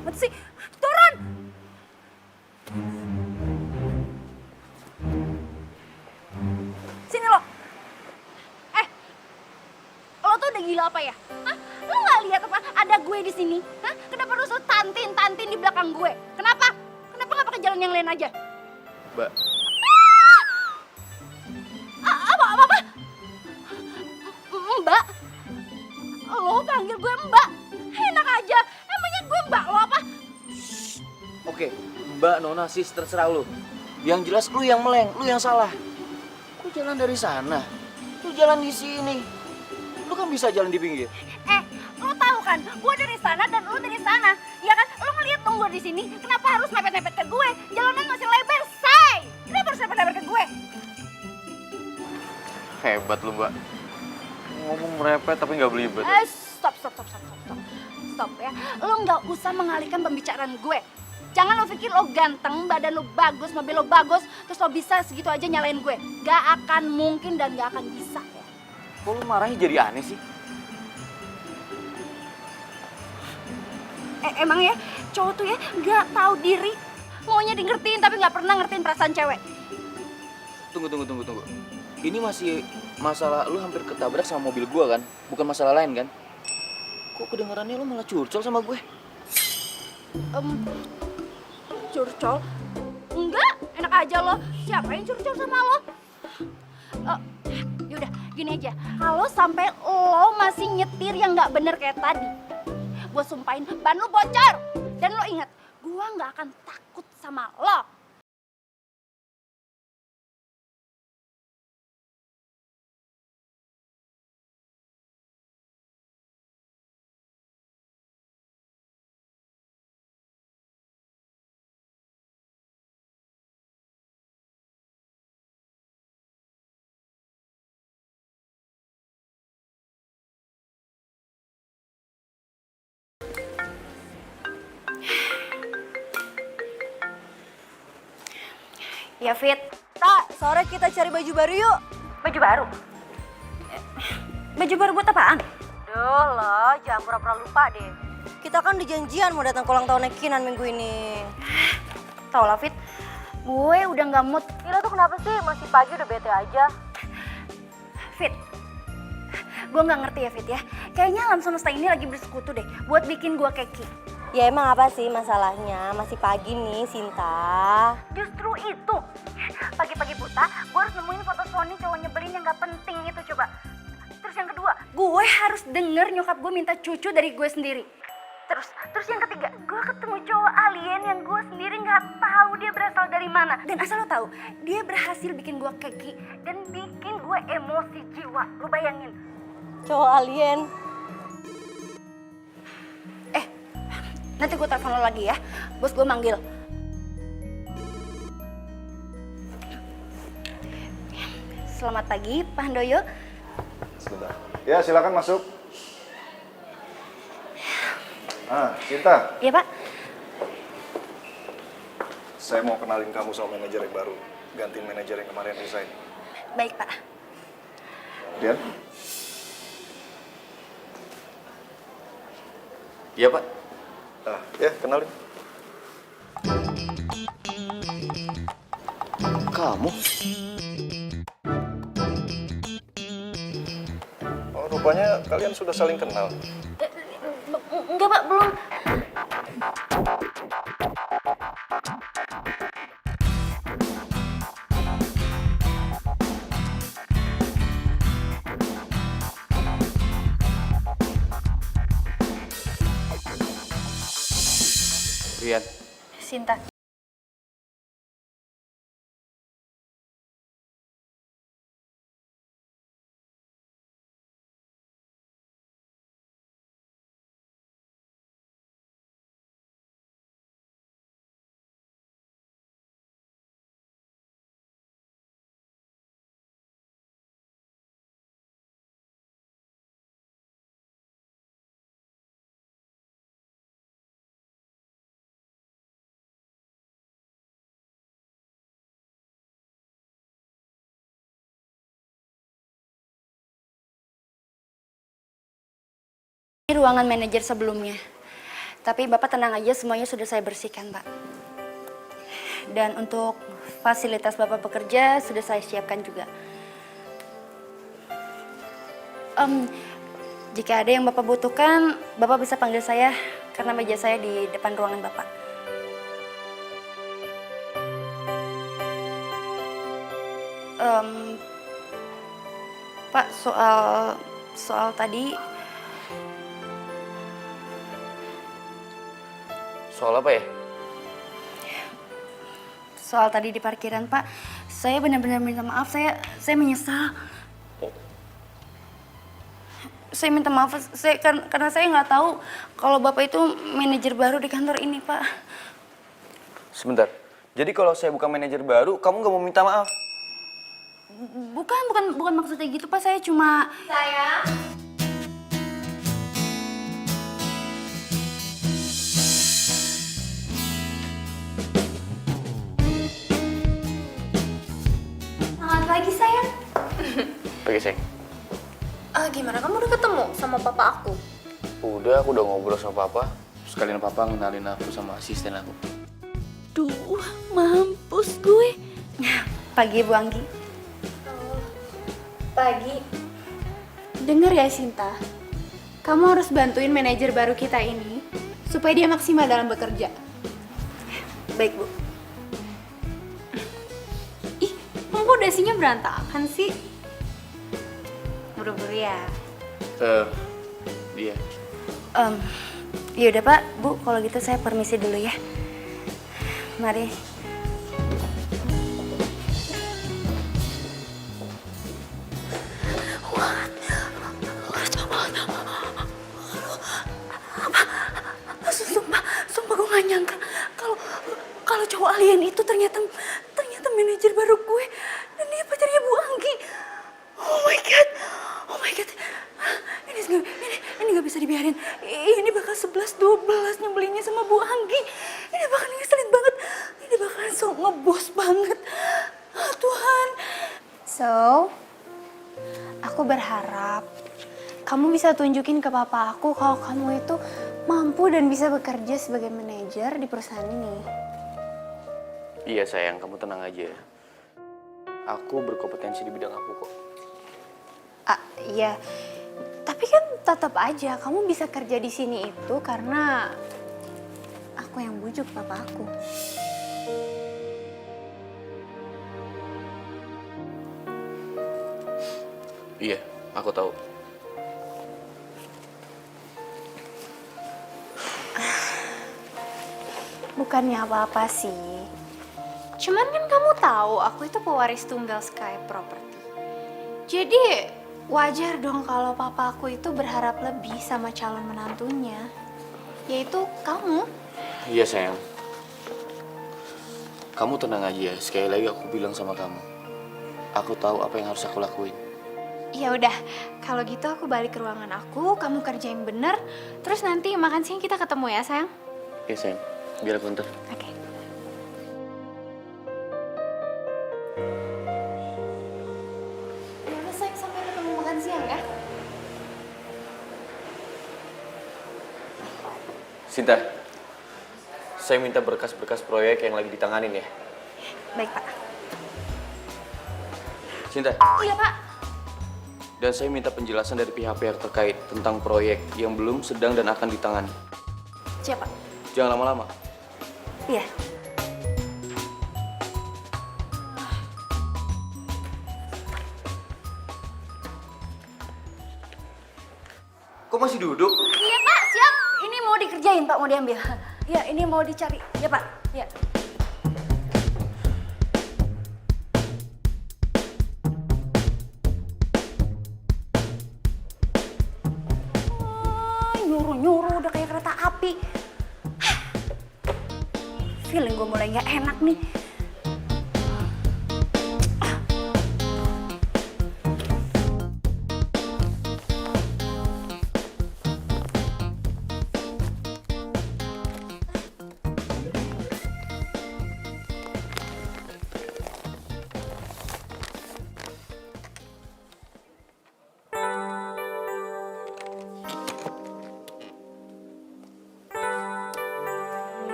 Mati sih, turun! Sini lo. Lo tuh udah gila apa ya? Hah? Lo nggak lihat apa ada gue di sini? Hah? Kenapa lo selalu tantin di belakang gue? Kenapa? Kenapa nggak pakai jalan yang lain aja? Mbak, Apa? Mbak? Lo panggil gue Mbak? Enak aja. Emangnya gue Mbak lo apa? oke, Mbak, Nona, sis, terserah lu. Yang jelas lu yang meleng, lu yang salah. Lu jalan dari sana, lu jalan di sini. Lu kan bisa jalan di pinggir. Lo tahu kan? Gue dari sana dan lo dari sana. Ya kan? Lo ngeliat dong gue di sini. Kenapa harus mepet-mepet ke gue? Jalanan masih lebar, say. Kenapa harus mepet-mepet ke gue? Hebat lu, Mbak. Ngomong merepet tapi nggak belibet. Stop ya. Lo nggak usah mengalihkan pembicaraan gue. Jangan lo pikir lo ganteng, badan lo bagus, mobil lo bagus, terus lo bisa segitu aja nyalain gue. Gak akan mungkin dan gak akan bisa ya. Kok lu marahnya jadi aneh sih? Emang ya, cowok tuh ya gak tahu diri. Maunya di ngertiin tapi gak pernah ngertiin perasaan cewek. Tunggu. Ini masih masalah lu hampir ketabrak sama mobil gua kan? Bukan masalah lain kan? Kok kedengarannya lu malah curcol sama gue? Curcol? Enggak, enak aja lo. Siapa yang curcol sama lo? Yaudah, gini aja. Kalau sampai lo masih nyetir yang nggak bener kayak tadi, gue sumpahin ban lo bocor. Dan lo ingat, gue nggak akan takut sama lo. Ya, Fit. Tak, sore kita cari baju baru yuk. Baju baru? Baju baru buat apaan? Duh lo, jangan pura-pura lupa deh. Kita kan udah janjian mau datang ke ulang tahun Kinan minggu ini. Tau lah, Fit. Gue udah nggak mood. Gila tuh kenapa sih? Masih pagi udah bete aja. Fit, gue nggak ngerti ya, Fit ya. Kayaknya alam semesta ini lagi bersekutu deh buat bikin gue keki. Ya emang apa sih masalahnya? Masih pagi nih, Sinta. Justru itu. Pagi-pagi buta, gue harus nemuin foto Sony cowok nyebelin yang gak penting itu coba. Terus yang kedua, gue harus denger nyokap gue minta cucu dari gue sendiri. Terus yang ketiga, gue ketemu cowok alien yang gue sendiri gak tahu dia berasal dari mana. Dan asal lo tahu, dia berhasil bikin gue keki dan bikin gue emosi jiwa. Lo bayangin. Cowok alien. Nanti gue telepon lo lagi ya, bos gue manggil. Selamat pagi, Pak Handoyo. Sebentar. Ya, silakan masuk. Cinta. Iya, Pak. Saya mau kenalin kamu sama manajer yang baru. Gantiin manajer yang kemarin resign. Baik, Pak. Dian? Iya, Pak. Ya, kenalin. Kamu? Oh, rupanya kalian sudah saling kenal. Enggak, Pak, belum. Rian. Sinta. Ini ruangan manajer sebelumnya. Tapi Bapak tenang aja, semuanya sudah saya bersihkan, Pak. Dan untuk fasilitas Bapak bekerja sudah saya siapkan juga. Jika ada yang Bapak butuhkan, Bapak bisa panggil saya karena meja saya di depan ruangan Bapak. Pak, soal tadi. Soal apa ya? Soal tadi di parkiran, Pak. Saya benar-benar minta maaf, saya menyesal. Saya minta maaf, karena saya nggak tahu kalau Bapak itu manajer baru di kantor ini, Pak. Sebentar. Jadi kalau saya bukan manajer baru, kamu nggak mau minta maaf? Bukan maksudnya gitu, Pak. Saya cuma... Sayang. Selamat pagi, sayang. Pagi, sayang. Gimana kamu udah ketemu sama papa aku? Udah, aku udah ngobrol sama papa. Sekalian papa ngenalin aku sama asisten aku. Duh, mampus gue. Pagi, Bu Anggi. Pagi. Dengar ya Sinta, kamu harus bantuin manajer baru kita ini supaya dia maksimal dalam bekerja. Baik, Bu. Ih, kok dasinya berantakan sih? Buru-buru ya. Iya. Yaudah, Pak. Bu, kalau gitu saya permisi dulu ya. Mari. Sumpah gue gak nyangka kalau cowok alien itu ternyata manajer baru gue dan dia pacarnya Bu Anggi. Oh my god. Ini gak bisa dibiarin. Ini bakal 11-12 nyebelinnya sama Bu Anggi. Ini bakal ngeselin banget. Ini bakalan so ngebos banget. Oh, Tuhan. So, aku berharap kamu bisa tunjukin ke papa aku kalau kamu itu mampu dan bisa bekerja sebagai manajer di perusahaan ini. Iya, sayang. Kamu tenang aja. Aku berkompetensi di bidang aku kok. Iya. Tapi kan tetap aja kamu bisa kerja di sini itu karena aku yang bujuk papa aku. Iya, aku tahu. Bukannya apa-apa sih. Cuman kan kamu tahu aku itu pewaris tunggal Sky Property. Jadi wajar dong kalau papa aku itu berharap lebih sama calon menantunya. Yaitu kamu. Iya, sayang. Kamu tenang aja. Sekali lagi aku bilang sama kamu. Aku tahu apa yang harus aku lakuin. Ya udah, kalau gitu aku balik ke ruangan aku, kamu kerjain bener. Terus nanti makan siang kita ketemu ya, sayang. Iya, sayang. Biar aku ntar. Oke. Ya udah, sayang, sampai ketemu makan siang ya. Sinta, saya minta berkas-berkas proyek yang lagi ditanganin ya. Baik, Pak. Sinta. Iya, Pak. Dan saya minta penjelasan dari pihak-pihak terkait tentang proyek yang belum, sedang, dan akan ditangani. Siapa? Jangan lama-lama. Iya. Kok masih duduk? Iya, Pak, siap. Ini mau dikerjain, Pak, mau diambil. Ya, ini mau dicari. Ya, Pak. Ya. Nyuruh-nyuruh udah kayak kereta api. Feeling gue mulai nggak enak nih.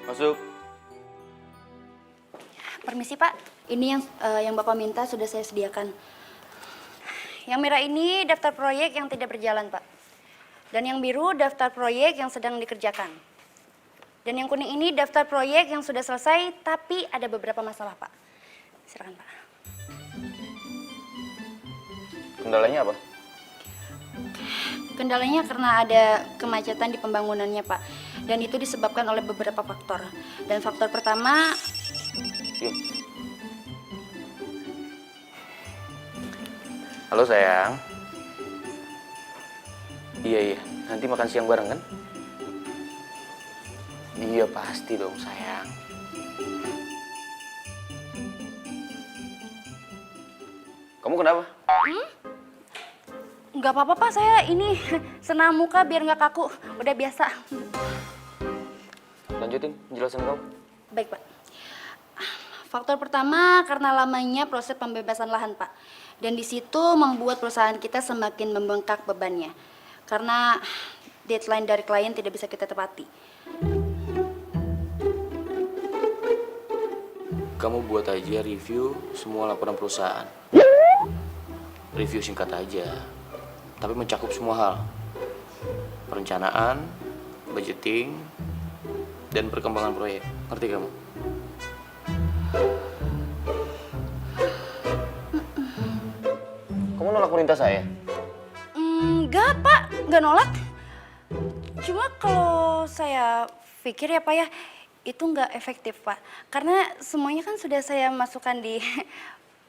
Masuk. Permisi Pak, ini yang Bapak minta sudah saya sediakan. Yang merah ini daftar proyek yang tidak berjalan Pak. Dan yang biru daftar proyek yang sedang dikerjakan. Dan yang kuning ini daftar proyek yang sudah selesai tapi ada beberapa masalah Pak. Silakan Pak. Kendalanya apa? Kendalanya karena ada kemacetan di pembangunannya Pak. Dan itu disebabkan oleh beberapa faktor. Dan faktor pertama... Yuk. Halo sayang. Iya, nanti makan siang bareng kan? Iya pasti dong sayang. Kamu kenapa? Nggak apa-apa Pak, saya ini senam muka biar nggak kaku. Udah biasa. Lanjutin penjelasan kamu. Baik Pak. Faktor pertama karena lamanya proses pembebasan lahan Pak. Dan di situ membuat perusahaan kita semakin membengkak bebannya. Karena deadline dari klien tidak bisa kita tepati. Kamu buat aja review semua laporan perusahaan. Review singkat aja, tapi mencakup semua hal. Perencanaan, budgeting, dan perkembangan proyek. Ngerti kamu? Kamu nolak perintah saya? Enggak Pak, nggak nolak. Cuma kalau saya pikir ya Pak ya, itu nggak efektif Pak. Karena semuanya kan sudah saya masukkan di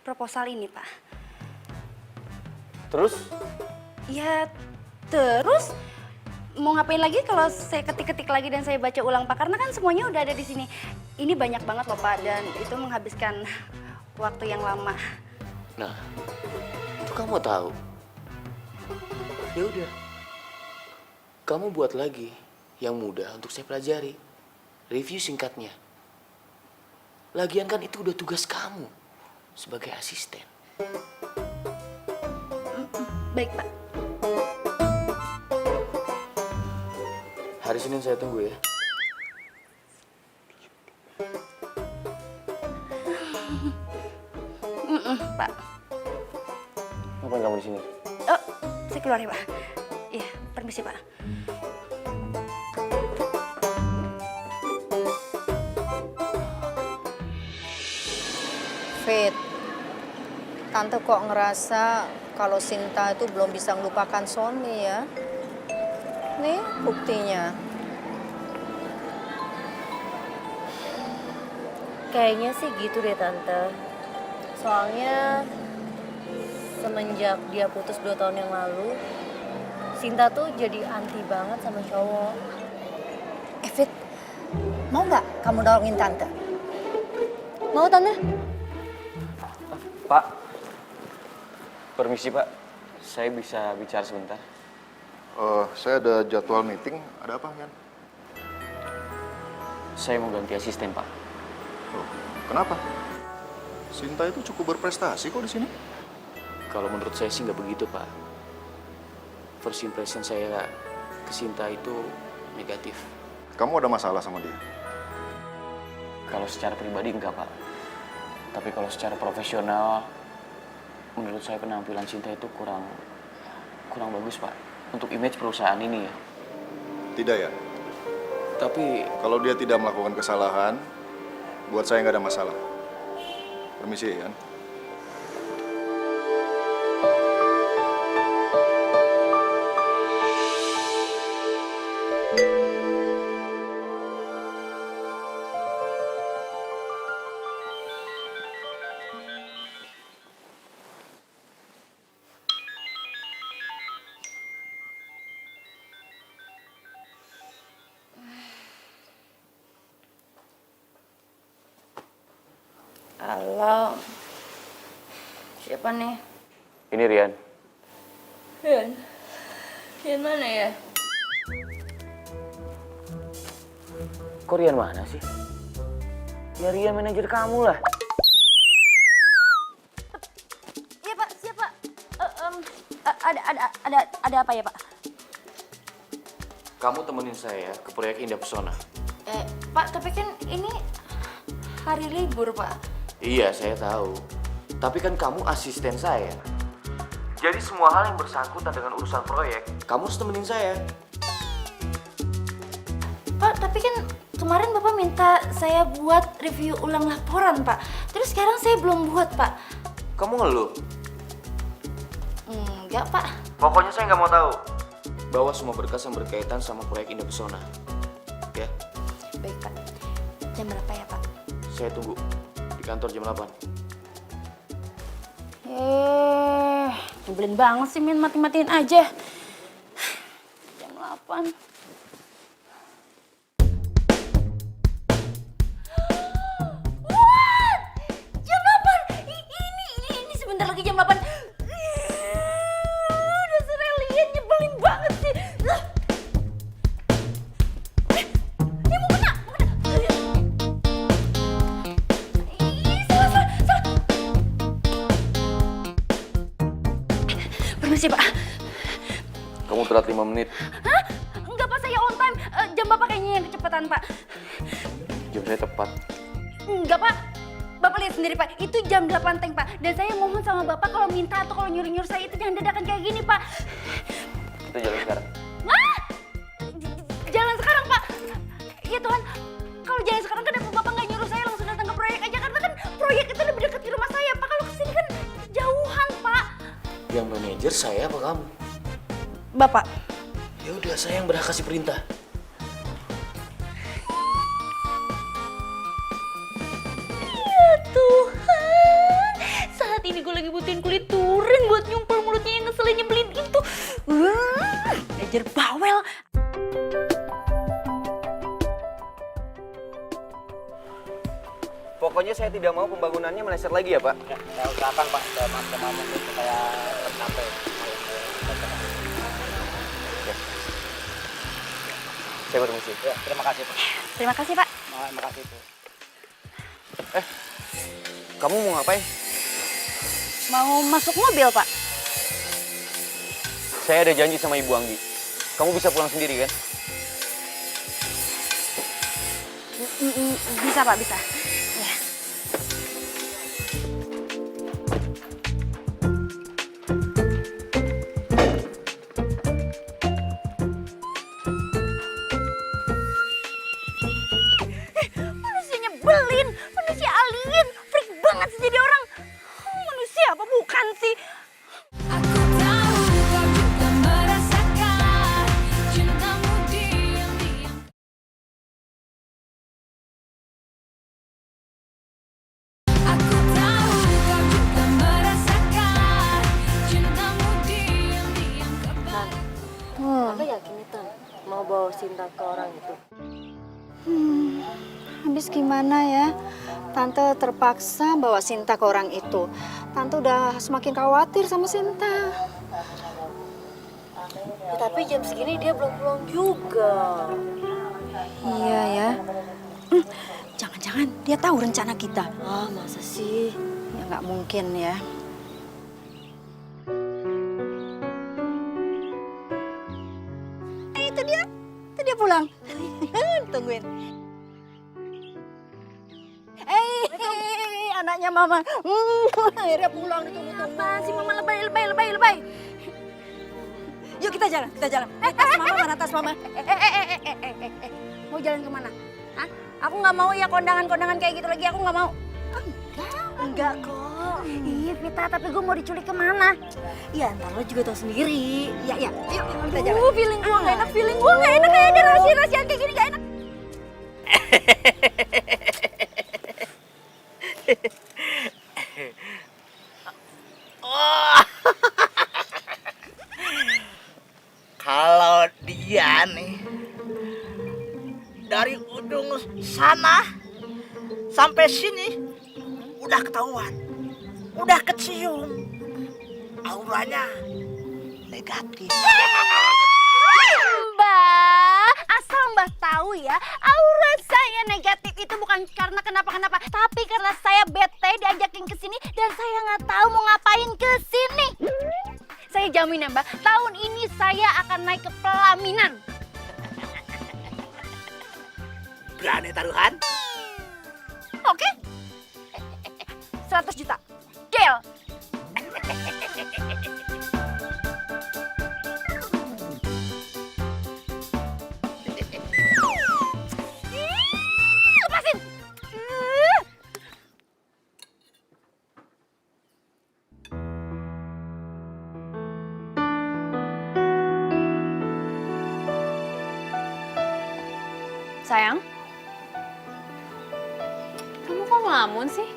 proposal ini Pak. Terus? Ya terus mau ngapain lagi kalau saya ketik-ketik lagi dan saya baca ulang Pak? Karena kan semuanya udah ada di sini. Ini banyak banget loh Pak dan itu menghabiskan waktu yang lama. Nah, itu kamu tahu. Ya udah, kamu buat lagi yang mudah untuk saya pelajari. Review singkatnya. Lagian kan itu udah tugas kamu sebagai asisten. Baik Pak. Hari Senin saya tunggu ya. Pak. Ngapain kamu di sini? Oh, saya keluar ya Pak. Iya, permisi Pak. Fit, Tante kok ngerasa kalau Sinta itu belum bisa melupakan Sony ya. Nih buktinya. Kayaknya sih gitu deh Tante. Soalnya semenjak dia putus 2 tahun yang lalu, Sinta tuh jadi anti banget sama cowok. Fit, mau nggak kamu nolongin Tante? Mau Tante? Pak, permisi Pak. Saya bisa bicara sebentar. Saya ada jadwal meeting. Ada apa, Yan? Saya mau ganti asisten Pak. Loh, kenapa? Sinta itu cukup berprestasi kok di sini. Kalau menurut saya sih nggak begitu Pak. First impression saya ke Sinta itu negatif. Kamu ada masalah sama dia? Kalau secara pribadi enggak Pak. Tapi kalau secara profesional, menurut saya penampilan Sinta itu kurang bagus Pak. Untuk image perusahaan ini ya. Tidak ya? Tapi Kalau dia tidak melakukan kesalahan, buat saya nggak ada masalah. Permisi, Yan. Halo. Siapa nih? ini Rian. Yang mana ya? Kok Rian mana sih? Ya Rian manajer kamu lah. Iya Pak, siapa? Ada apa ya Pak? Kamu temenin saya ke proyek Indah Pesona. Pak, tapi kan ini hari libur, Pak. Iya, saya tahu. Tapi kan kamu asisten saya. Jadi semua hal yang bersangkutan dengan urusan proyek, kamu harus temenin saya. Pak, tapi kan kemarin Bapak minta saya buat review ulang laporan, Pak. Terus sekarang saya belum buat, Pak. Kamu ngeluh? Enggak, Pak. Pokoknya saya nggak mau tahu. Bawa semua berkas yang berkaitan sama proyek Indah Pesona. Ya, Baik, Pak. Jam berapa ya, Pak? saya tunggu di kantor jam 8. Nyebelin banget sih, Min, mati-matiin aja. Jam 8. What? Jam 8? Ini sebentar lagi jam 8. Dasar alien, nyebelin banget sih. Mau kena. Salah. Permisi, Pak. Kamu telat 5 menit. Hah? Enggak, Pak, saya on time. Jam Bapak kayaknya yang kecepatan, Pak. Jam saya tepat. Enggak, Pak. Bapak lihat sendiri, Pak. Itu jam 8 teng, Pak. Dan saya mohon sama Bapak kalau minta atau kalau nyuruh-nyuruh saya itu jangan dadakan kayak gini, Pak. Kita jalan sekarang. Hah? Jalan sekarang, Pak. Ya Tuhan, kalau jalan sekarang kenapa Bapak nggak nyuruh saya langsung datang ke proyek aja? Karena kan proyek itu lebih dekat di rumah saya, Pak. Kalau kesini kan jauhan, Pak. Yang manajer saya apa kamu? Bapak. Ya udah, saya yang berhak kasih perintah. Ya Tuhan, saat ini gue lagi butuhin kulit turin buat nyumpel mulutnya yang ngeselin nyebelin itu. Belajar bawel. Pokoknya saya tidak mau pembangunannya meleset lagi ya, Pak. Saya usahakan Pak, saya maksimal mungkin supaya tercapai. Saya permisi. Ya, terima kasih Pak. Terima kasih, Pak. Terima kasih Bu. Kamu mau ngapain? Mau masuk mobil, Pak? Saya ada janji sama Ibu Anggi. Kamu bisa pulang sendiri kan? Bisa, Pak, bisa. Ya. Manusia nyebelin, manusia alien, freak banget sih jadi orang. Manusia apa bukan sih? Aku tahu kau juga merasakan cintamu diam-diam. Aku tahu kau juga merasakan cintamu diam-diam. Tante yakin nih, Tan, mau bawa Sinta ke orang itu? Habis gimana ya? Tante terpaksa bawa Sinta ke orang itu. Tante udah semakin khawatir sama Sinta. Ya, tapi jam segini dia belum pulang juga. Iya ya. Jangan-jangan dia tahu rencana kita. Ah, masa sih? Ya nggak mungkin ya. Itu dia pulang. Tungguin. Anaknya Mama. Akhirnya pulang ditunggu-tunggu. Apa sih Mama lebay. Yuk kita jalan. Tas Mama mana tas Mama? Mau jalan kemana? Hah? Aku nggak mau ya kondangan-kondangan kayak gitu lagi. Aku nggak mau. Enggak kok. Iya Vita, tapi gue mau diculik kemana? Ya ntar lo juga tahu sendiri. Ya, yuk kita jalan. Feeling gue nggak enak, feeling gue nggak enak. Kayak ada rahasia-rahasiaan kayak gini nggak enak. Kalau dia nih dari ujung sana sampai sini udah ketahuan, udah kecium, auranya negatif. Mbak, asal Mbak tahu ya, aura saya negatif itu bukan karena kenapa-kenapa, tapi karena saya bete diajakin ke sini dan saya nggak tahu mau ngapain ke sini. Saya jamin ya Mbak, tahun ini saya akan naik ke pelaminan. Berani taruhan? Oke? 100 juta. Deal. Lepasin. Sayang, kamu kok ngelamun sih?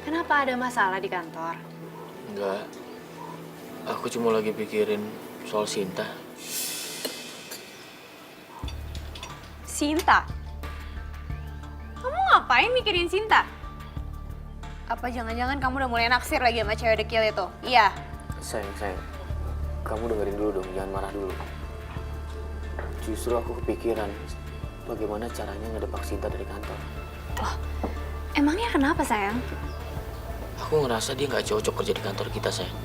Kenapa ada masalah di kantor? Enggak. Aku cuma lagi pikirin soal Sinta. Sinta? Kamu ngapain mikirin Sinta? Apa jangan-jangan kamu udah mulai naksir lagi sama cewek dekil itu? Iya. Sayang. Kamu dengerin dulu dong, jangan marah dulu. Justru aku kepikiran bagaimana caranya ngedebak Sinta dari kantor. Loh, emangnya kenapa sayang? Aku ngerasa dia nggak cocok kerja di kantor kita, sayang.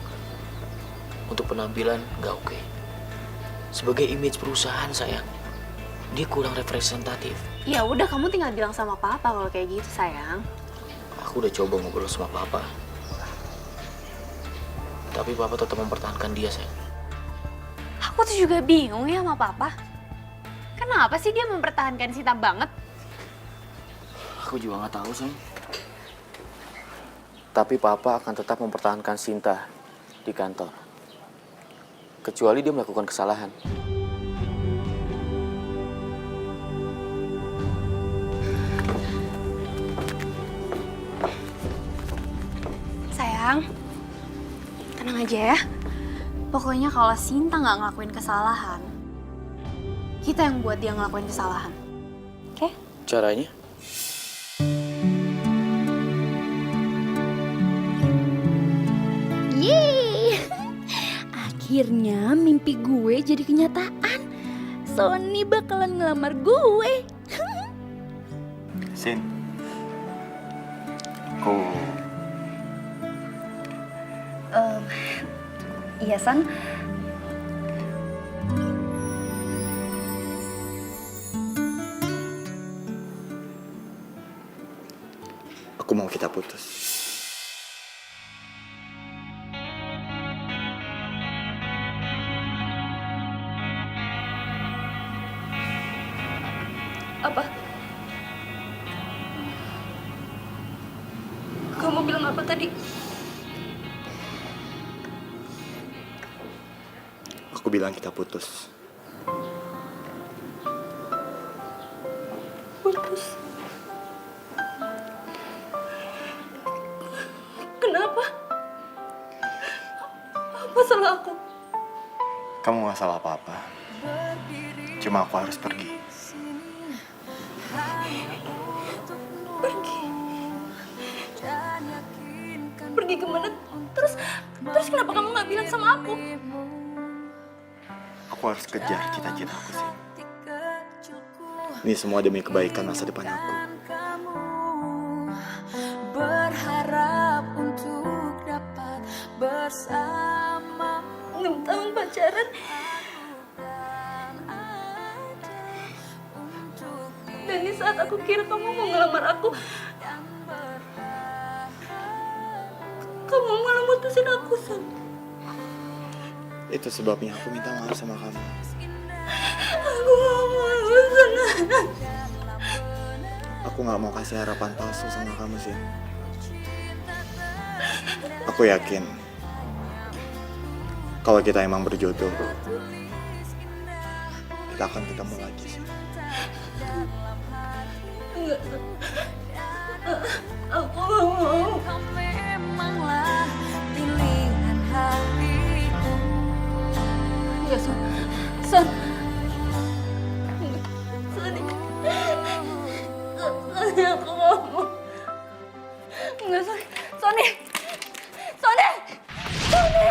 Untuk penampilan nggak oke. Sebagai image perusahaan, sayang, dia kurang representatif. Ya udah, kamu tinggal bilang sama papa kalau kayak gitu sayang. Aku udah coba ngobrol sama papa. Tapi papa tetap mempertahankan dia, sayang. Aku tuh juga bingung ya sama papa. Kenapa sih dia mempertahankan Sinta banget? Aku juga nggak tahu, sayang. Tapi papa akan tetap mempertahankan Sinta di kantor. Kecuali dia melakukan kesalahan. Sayang, tenang aja ya. Pokoknya kalau Sinta nggak ngelakuin kesalahan, kita yang buat dia ngelakuin kesalahan. Oke? Caranya? Yeay. Akhirnya mimpi gue jadi kenyataan. Sony bakalan ngelamar gue. Sin. Oh, Iya, San. aku mau kita putus. Apa? Kamu bilang apa tadi? Aku bilang kita putus. Putus. Kenapa? Apa salah aku? Kamu gak salah apa-apa. Cuma aku harus pergi. Pergi. Pergi kemana? Terus kenapa kamu nggak bilang sama aku? Aku harus kejar cita-cita aku sih. Ini semua demi kebaikan masa depan aku. Berharap untuk dapat bersama 6 tahun pacaran. Dan di saat aku kira kamu mau ngelamar aku, kamu malah mutusin aku, San. Itu sebabnya aku minta maaf sama kamu. Aku gak mau, San. Aku gak mau kasih harapan palsu sama kamu sih. Aku yakin kalau kita emang berjodoh, kita akan ketemu lagi sih. Enggak, San. Aku gak mau. kau memanglah pilihan hatiku. Enggak, San. San. Sony. Sony, aku gak mau. Enggak, Sony. Sony. Sony. Sony.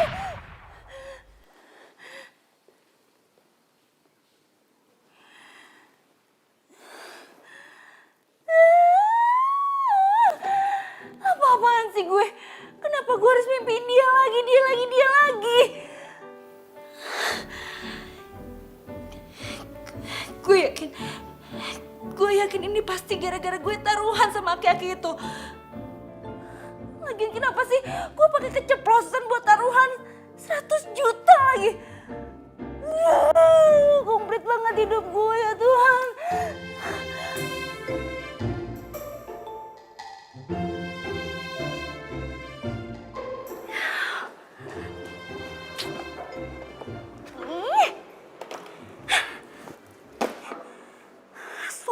Apa-apaan sih gue? Kenapa gue harus mimpiin dia lagi, dia lagi? Gue gue yakin ini pasti gara-gara gue taruhan sama aki-aki itu. Lagian kenapa sih gue pakai keceplosan buat taruhan 100 juta lagi? Komplit banget hidup gue ya Tuhan.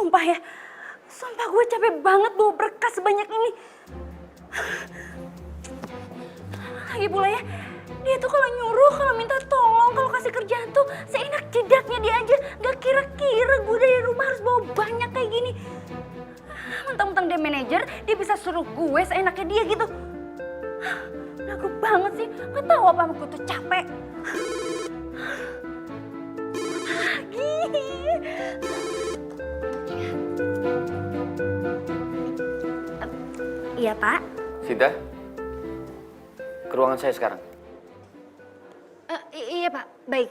Sumpah ya, sumpah gue capek banget bawa berkas sebanyak ini. Lagi pula ya, dia tuh kalau nyuruh, kalau minta tolong, kalau kasih kerjaan tuh seenak jedaknya dia aja. Gak kira-kira gue dari rumah harus bawa banyak kayak gini. Mentang-mentang dia manajer, dia bisa suruh gue seenaknya dia gitu. Lagu banget sih, gak tahu apa gue tuh capek. Lagi. Iya Pak. Sinta, ke ruangan saya sekarang. Iya Pak, baik.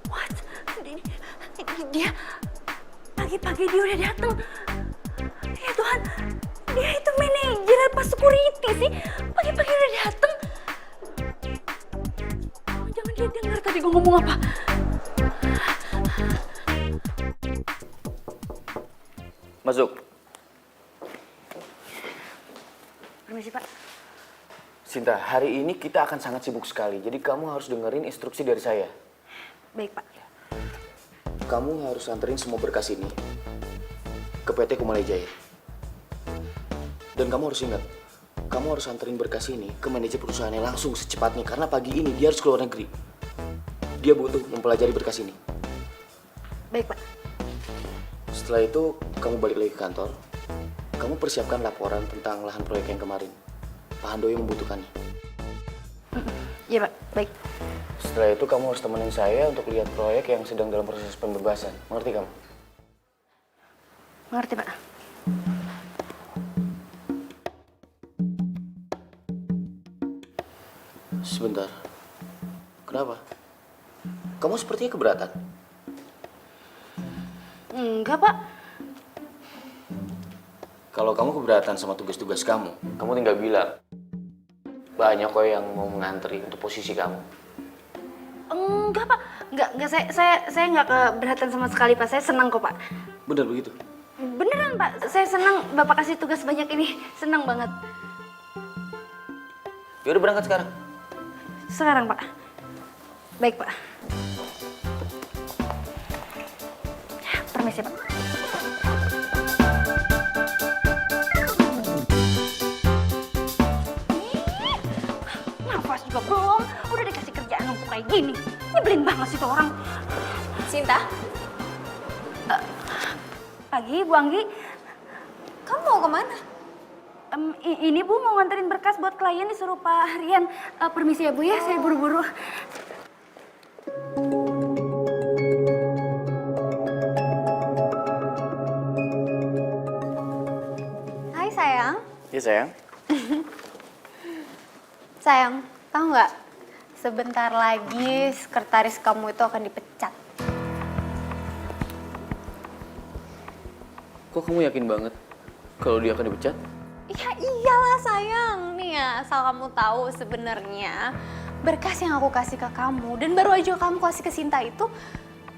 What? Dia pagi-pagi dia udah datang. Ya Tuhan, dia itu manajer apa security sih? Pagi-pagi udah datang. Jangan dia dengar tadi gue ngomong apa. Masuk. Permisi Pak. Sinta, hari ini kita akan sangat sibuk sekali. Jadi kamu harus dengerin instruksi dari saya. Baik Pak. Kamu harus anterin semua berkas ini ke PT Kumalai Jaya. Dan kamu harus ingat, kamu harus anterin berkas ini ke manajer perusahaannya langsung secepatnya. Karena pagi ini dia harus keluar negeri. Dia butuh mempelajari berkas ini. Baik Pak. Setelah itu, kamu balik lagi ke kantor. Kamu persiapkan laporan tentang lahan proyek yang kemarin. Pak Handoyo membutuhkannya. Iya Pak, baik. Setelah itu, kamu harus temenin saya untuk lihat proyek yang sedang dalam proses pembebasan. Mengerti kamu? Mengerti Pak. Sebentar. Kenapa? Kamu sepertinya keberatan. Enggak Pak. Kalau kamu keberatan sama tugas-tugas kamu tinggal bilang. Banyak kok yang mau mengantri untuk posisi kamu. Enggak Pak. Enggak saya enggak keberatan sama sekali Pak. Saya senang kok Pak. Benar begitu? Beneran Pak. Saya senang Bapak kasih tugas banyak ini. Senang banget. Yaudah berangkat sekarang. Sekarang Pak. Baik Pak. Permisi Pak. Nafas juga belum. Udah dikasih kerjaan numpuk kayak gini. Nyebelin banget sih tuh orang. Sinta, Pagi Bu Anggi. kamu mau kemana? Ini Bu mau nganterin berkas buat klien disuruh Pak Rian. Permisi ya Bu ya, saya buru-buru. Hai sayang. Iya sayang. Sayang, tahu nggak? Sebentar lagi sekretaris kamu itu akan dipecat. Kok kamu yakin banget kalau dia akan dipecat? Ya iyalah sayang. Nih ya, asal kamu tahu sebenarnya berkas yang aku kasih ke kamu dan baru aja kamu kasih ke Sinta itu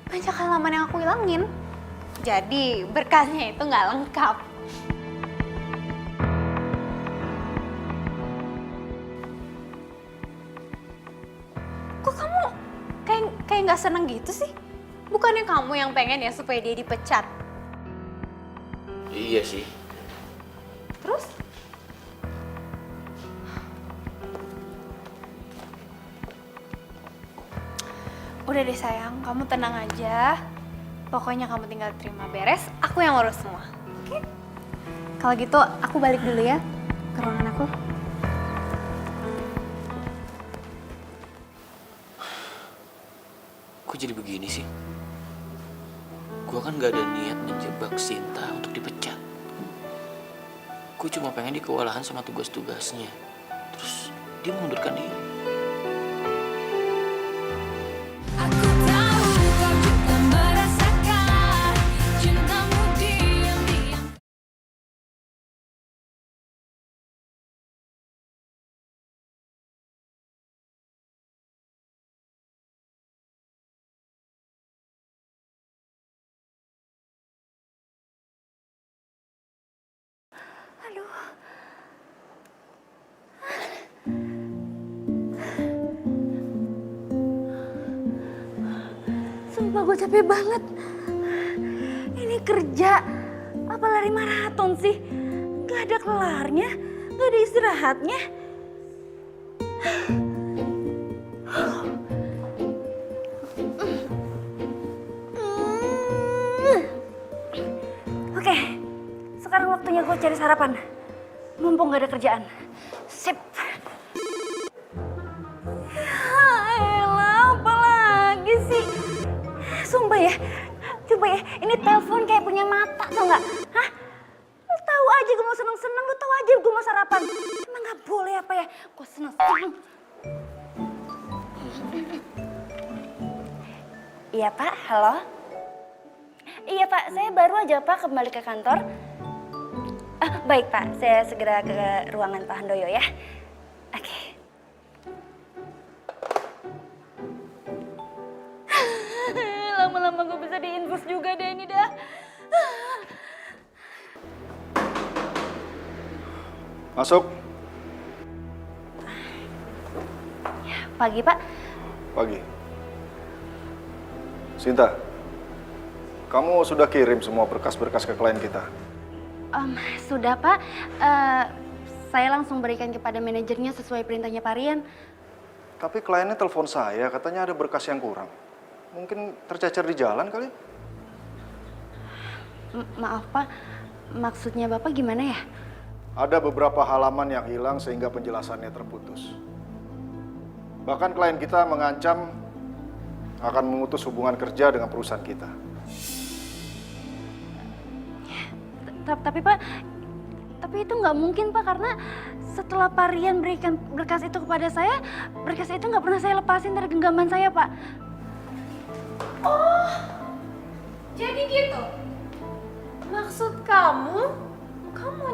banyak halaman yang aku hilangin. Jadi berkasnya itu nggak lengkap. Kok kamu kayak nggak seneng gitu sih? Bukannya kamu yang pengen ya supaya dia dipecat? Iya sih. Terus? Udah deh sayang, kamu tenang aja. Pokoknya kamu tinggal terima beres, aku yang urus semua. Oke? Kalau gitu aku balik dulu ya ke ruangan aku. Kok jadi begini sih? Gua kan gak ada niat menjebak Sinta untuk dipecat. Gue cuma pengen dia kewalahan sama tugas-tugasnya. Terus dia mengundurkan diri. Aku Aduh. Sumpah gue capek banget. Ini kerja, apa lari maraton sih? Gak ada kelarnya, gak ada istirahatnya. Oke, sekarang waktunya gue cari sarapan. Mumpung gak ada kerjaan. Sip. Elah, apa lagi sih? Sumpah ya, coba ya, ini telepon kayak punya mata, tau gak? Hah? Lu tahu aja gue mau seneng-seneng, lu tahu aja gue mau sarapan. Emang gak boleh apa ya? Gue seneng-seneng. Iya Pak, halo? Iya Pak, saya baru aja Pak kembali ke kantor. Baik Pak, saya segera ke ruangan Pak Handoyo ya. Oke. Lama-lama gue bisa diinfus juga deh ini dah. Masuk. Pagi Pak. Pagi. Sinta, kamu sudah kirim semua berkas-berkas ke klien kita? Sudah Pak. Saya langsung berikan kepada manajernya sesuai perintahnya Pak Rian. Tapi kliennya telepon saya, katanya ada berkas yang kurang. Mungkin tercecer di jalan kali? Maaf Pak, maksudnya Bapak gimana ya? Ada beberapa halaman yang hilang sehingga penjelasannya terputus. Bahkan klien kita mengancam akan memutus hubungan kerja dengan perusahaan kita. Tapi Pak, tapi itu nggak mungkin Pak, karena setelah Pak Rian berikan berkas itu kepada saya, berkas itu nggak pernah saya lepasin dari genggaman saya Pak. Oh, jadi gitu? Maksud kamu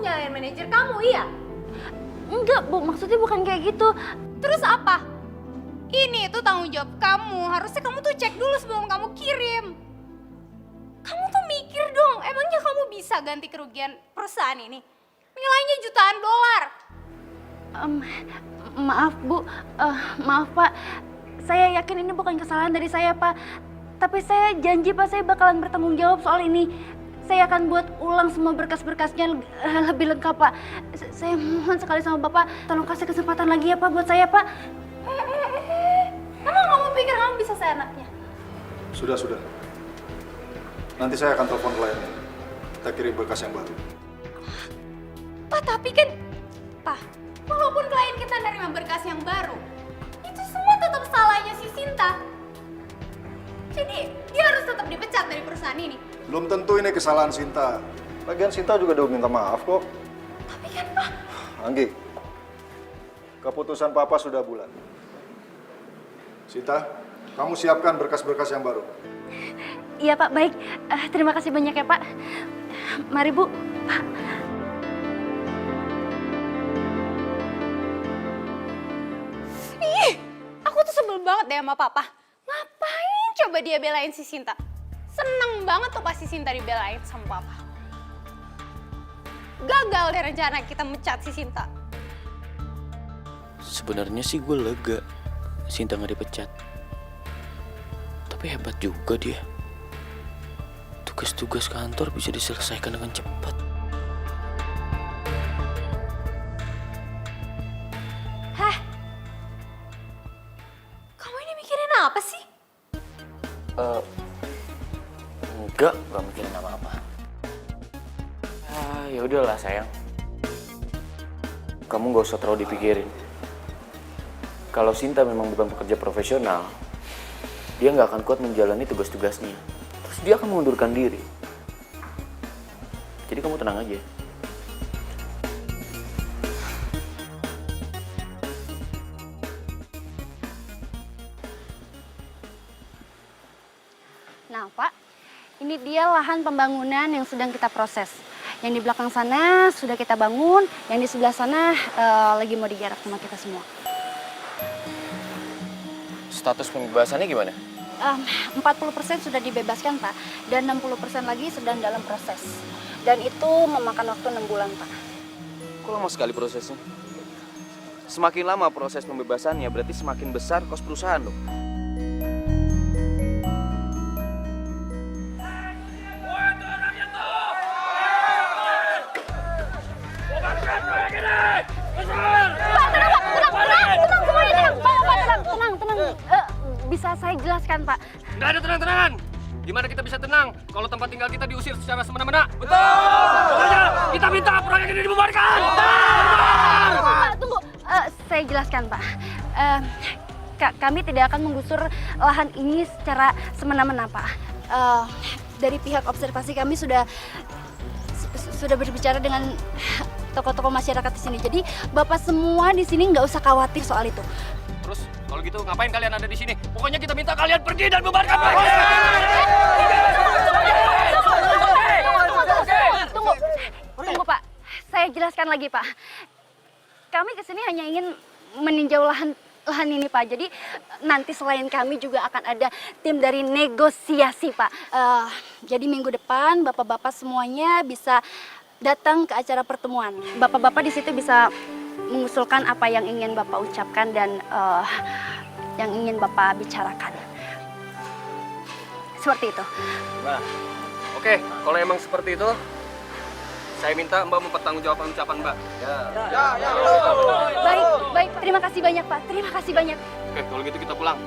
nyalain manajer kamu, iya? Enggak Bu, maksudnya bukan kayak gitu. Terus apa? Ini tuh tanggung jawab kamu, harusnya kamu tuh cek dulu sebelum kamu kirim. Kamu tuh mikir dong, emangnya kamu bisa ganti kerugian perusahaan ini? Nilainya jutaan dolar. Maaf Bu, maaf Pak. Saya yakin ini bukan kesalahan dari saya Pak. Tapi saya janji Pak, saya bakalan bertanggung jawab soal ini. Saya akan buat ulang semua berkas-berkasnya lebih lengkap Pak. Saya mohon sekali sama Bapak, tolong kasih kesempatan lagi ya Pak buat saya Pak. Emang kamu pikir kamu bisa seenaknya? Sudah. Nanti saya akan telepon kliennya. Kita kirim berkas yang baru. Pak, tapi kan, Pak, walaupun klien kita nerima berkas yang baru, itu semua tetap salahnya si Sinta. Jadi, dia harus tetap dipecat dari perusahaan ini. Belum tentu ini kesalahan Sinta. Lagian Sinta juga udah minta maaf kok. Tapi kan, Pak, Anggi, keputusan Papa sudah bulat. Sinta, kamu siapkan berkas-berkas yang baru. Iya Pak, baik. Terima kasih banyak ya Pak. Mari Bu. Pak. ih, aku tuh sebel banget deh sama Papa. Ngapain coba dia belain si Sinta? Seneng banget tuh pasti Sinta dibelain sama Papa. Gagal deh rencana kita mecat si Sinta. Sebenarnya sih gue lega Sinta nggak dipecat. Tapi hebat juga dia. Tugas-tugas kantor bisa diselesaikan dengan cepat. Hah? Kamu ini mikirin apa sih? Enggak mikirin apa-apa. Ya udahlah sayang. Kamu gak usah terlalu dipikirin. Kalau Sinta memang bukan pekerja profesional, dia nggak akan kuat menjalani tugas-tugasnya. Terus dia akan mengundurkan diri. Jadi kamu tenang aja. Nah Pak, ini dia lahan pembangunan yang sedang kita proses. Yang di belakang sana sudah kita bangun, yang di sebelah sana lagi mau digarap sama kita semua. Status pembebasannya gimana? 40% sudah dibebaskan Pak, dan 60% lagi sedang dalam proses. Dan itu memakan waktu 6 bulan Pak. Kok lama sekali prosesnya? Semakin lama proses pembebasannya, berarti semakin besar kos perusahaan dong. Bisa saya jelaskan, Pak? Nggak ada tenang-tenangan. Gimana kita bisa tenang kalau tempat tinggal kita diusir secara semena-mena? Betul! Makanya kita minta proyek ini dibubarkan! Tunggu. Saya jelaskan, Pak. Kami tidak akan menggusur lahan ini secara semena-mena, Pak. Dari pihak observasi kami sudah berbicara dengan tokoh-tokoh masyarakat di sini. Jadi Bapak semua di sini nggak usah khawatir soal itu. Terus kalau gitu ngapain kalian ada di sini? Pokoknya kita minta kalian pergi dan bubarkan proyek! Tunggu, Pak. Saya jelaskan lagi, Pak. Kami kesini hanya ingin meninjau lahan ini, Pak. Jadi nanti selain kami juga akan ada tim dari negosiasi, Pak. Jadi minggu depan bapak-bapak semuanya bisa datang ke acara pertemuan. Bapak-bapak di situ bisa mengusulkan apa yang ingin Bapak ucapkan dan yang ingin Bapak bicarakan. Seperti itu. Nah, oke. Kalau emang seperti itu, saya minta Mbak mempertanggungjawabkan ucapan Mbak. Baik. Terima kasih banyak, Pak. Terima kasih banyak. Oke, kalau gitu kita pulang.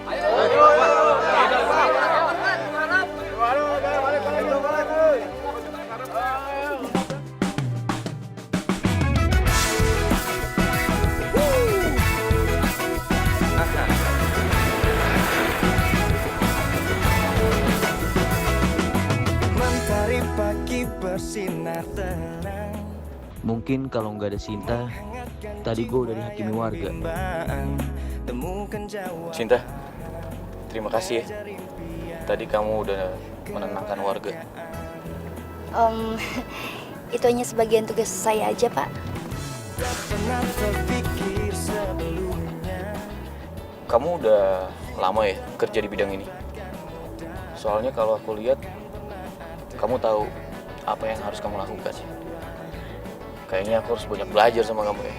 Mentari pagi bersinar terang. Mungkin kalau nggak ada Sinta, tadi gue udah dihakimi warga. Sinta, terima kasih ya. Tadi kamu udah menenangkan warga. Itu hanya sebagian tugas saya aja, Pak. Kamu udah lama ya kerja di bidang ini? Soalnya kalau aku lihat, kamu tahu apa yang harus kamu lakukan sih. Kayaknya aku harus banyak belajar sama kamu ya.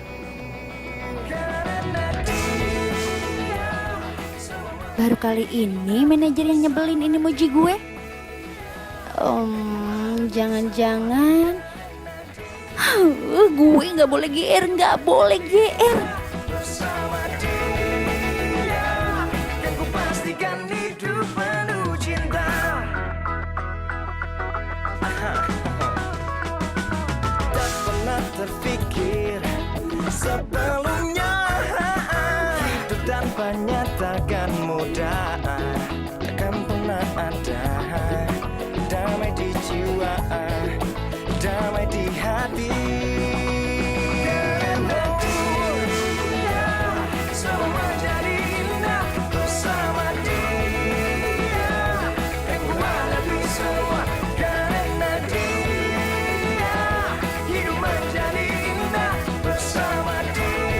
Baru kali ini manajer yang nyebelin ini muji gue. Jangan-jangan gue nggak boleh GR. Bersama dia, yang ku pastikan hidup penuh cinta. Tak pernah terpikir sebelumnya hidup tanpanya takkan mudah, takkan pernah ada damai di jiwa, damai di hati. Semua jadi indah bersama dia, yang ku hadapi semua karena dia. Hidup menjadi indah bersama dia.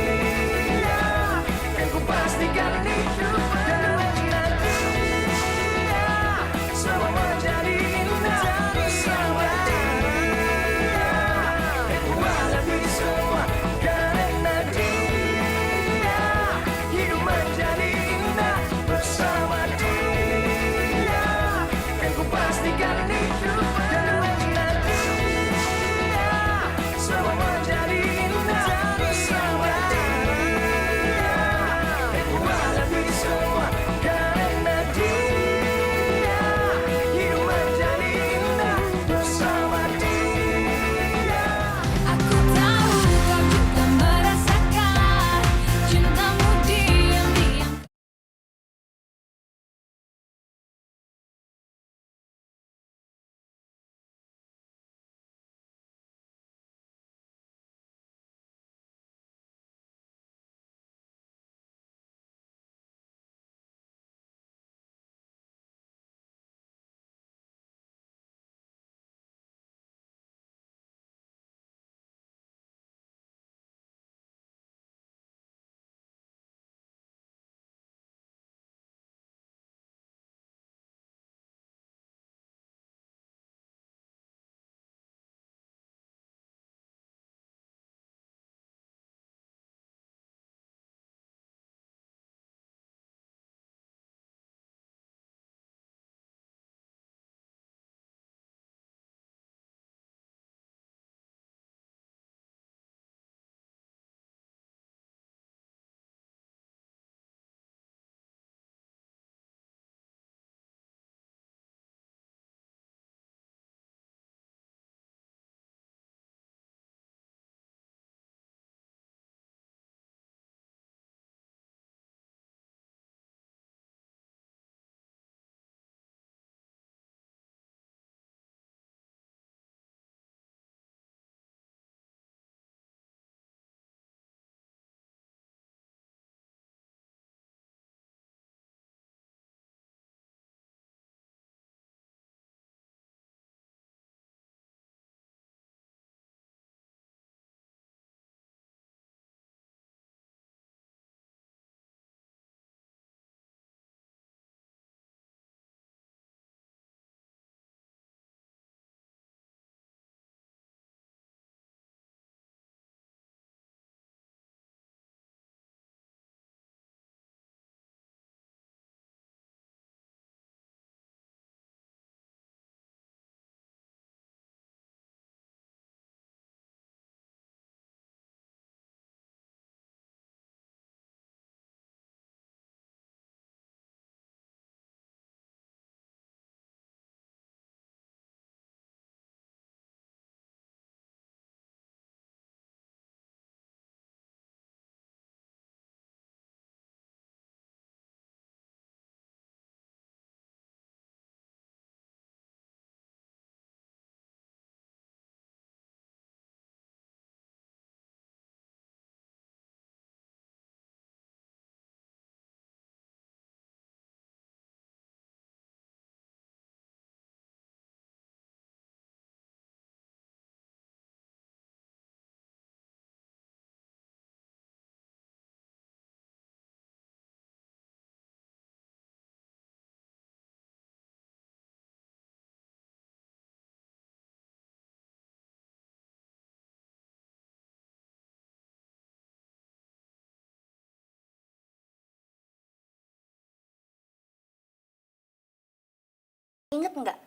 Ingat nggak?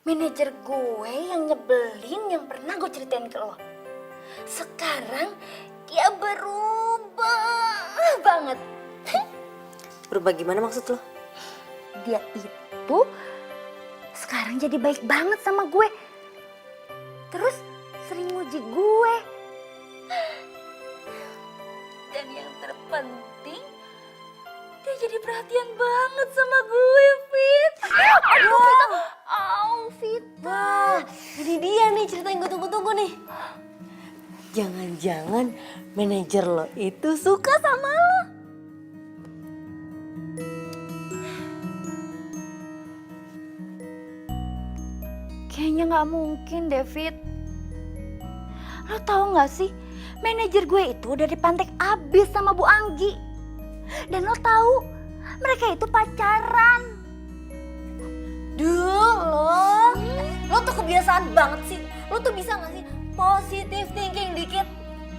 Manajer gue yang nyebelin yang pernah gue ceritain ke lo. Sekarang dia berubah banget. Berubah gimana maksud lo? Dia itu sekarang jadi baik banget sama gue. Terus sering muji gue. Dan yang terpenting, dia jadi perhatian banget sama gue, Fit. Aduh, Vita. Vita. Ini dia nih cerita yang gue tunggu-tunggu nih. Jangan-jangan manajer lo itu suka sama lo. Kayaknya nggak mungkin, David. Lo tahu nggak sih, manajer gue itu udah dipantek abis sama Bu Anggi. Dan lo tahu, mereka itu pacaran. Duh, lo tuh kebiasaan banget sih. Lo tuh bisa gak sih positive thinking dikit?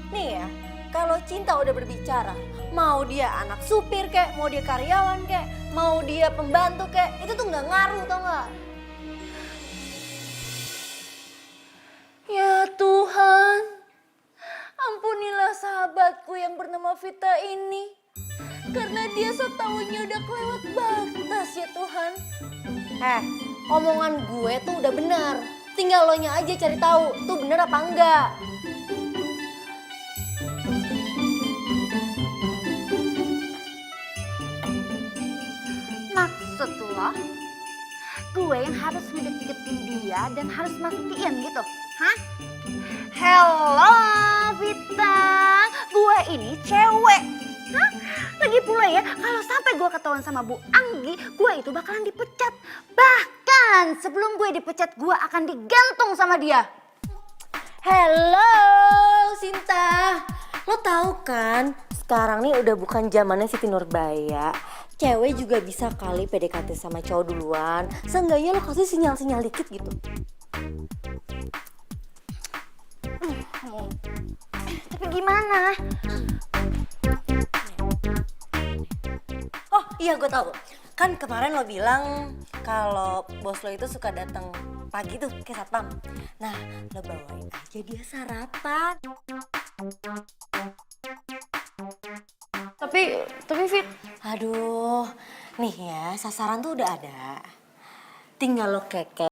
Nih ya, kalau cinta udah berbicara, mau dia anak supir kek, mau dia karyawan kek, mau dia pembantu kek, itu tuh gak ngaruh, tau gak? Ya Tuhan, ampunilah sahabatku yang bernama Vita ini. Karena dia setaunya udah kelewat batas ya Tuhan. Omongan gue tuh udah benar. Tinggal lo nya aja cari tahu tuh bener apa enggak. Maksud lo, gue yang harus ngedeket-deketin dia dan harus mastiin gitu, hah? Hello Vita, gue ini cewek. Hah? Lagi pula ya, kalau sampai gue ketahuan sama Bu Anggi, gue itu bakalan dipecat. Bahkan sebelum gue dipecat, gue akan digantung sama dia. Hello Sinta, lo tahu kan sekarang nih udah bukan zamannya Siti Nurbaya. Cewek juga bisa kali PDKT sama cowok duluan. Seenggaknya lo kasih sinyal-sinyal dikit gitu. Tapi gimana? Oh iya gue tahu. Kan kemarin lo bilang kalau bos lo itu suka datang pagi tuh ke satpam. Nah lo bawain aja dia sarapan. Tapi Fit, Aduh, nih ya sasaran tuh udah ada. Tinggal lo keke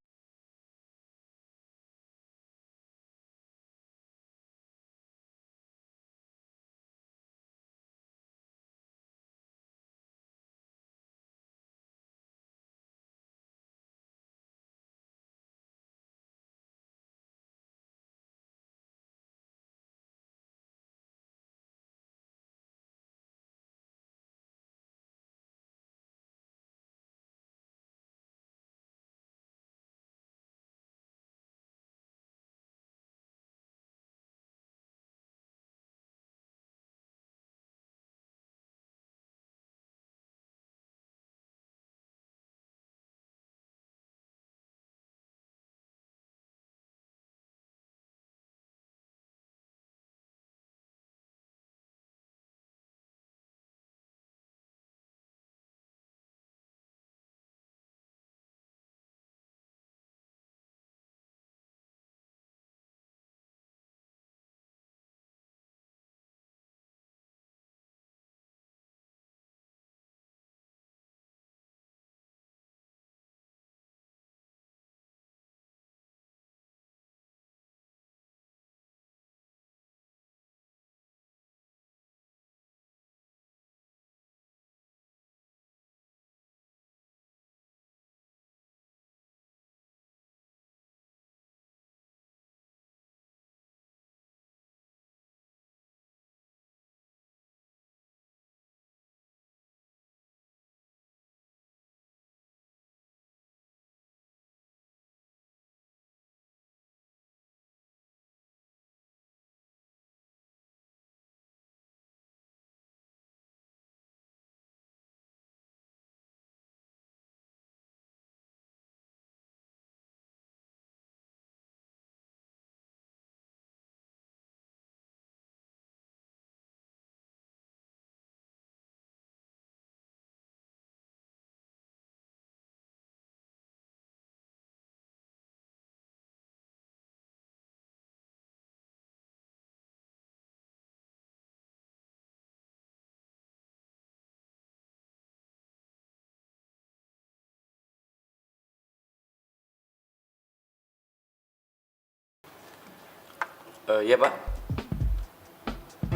Iya Pak.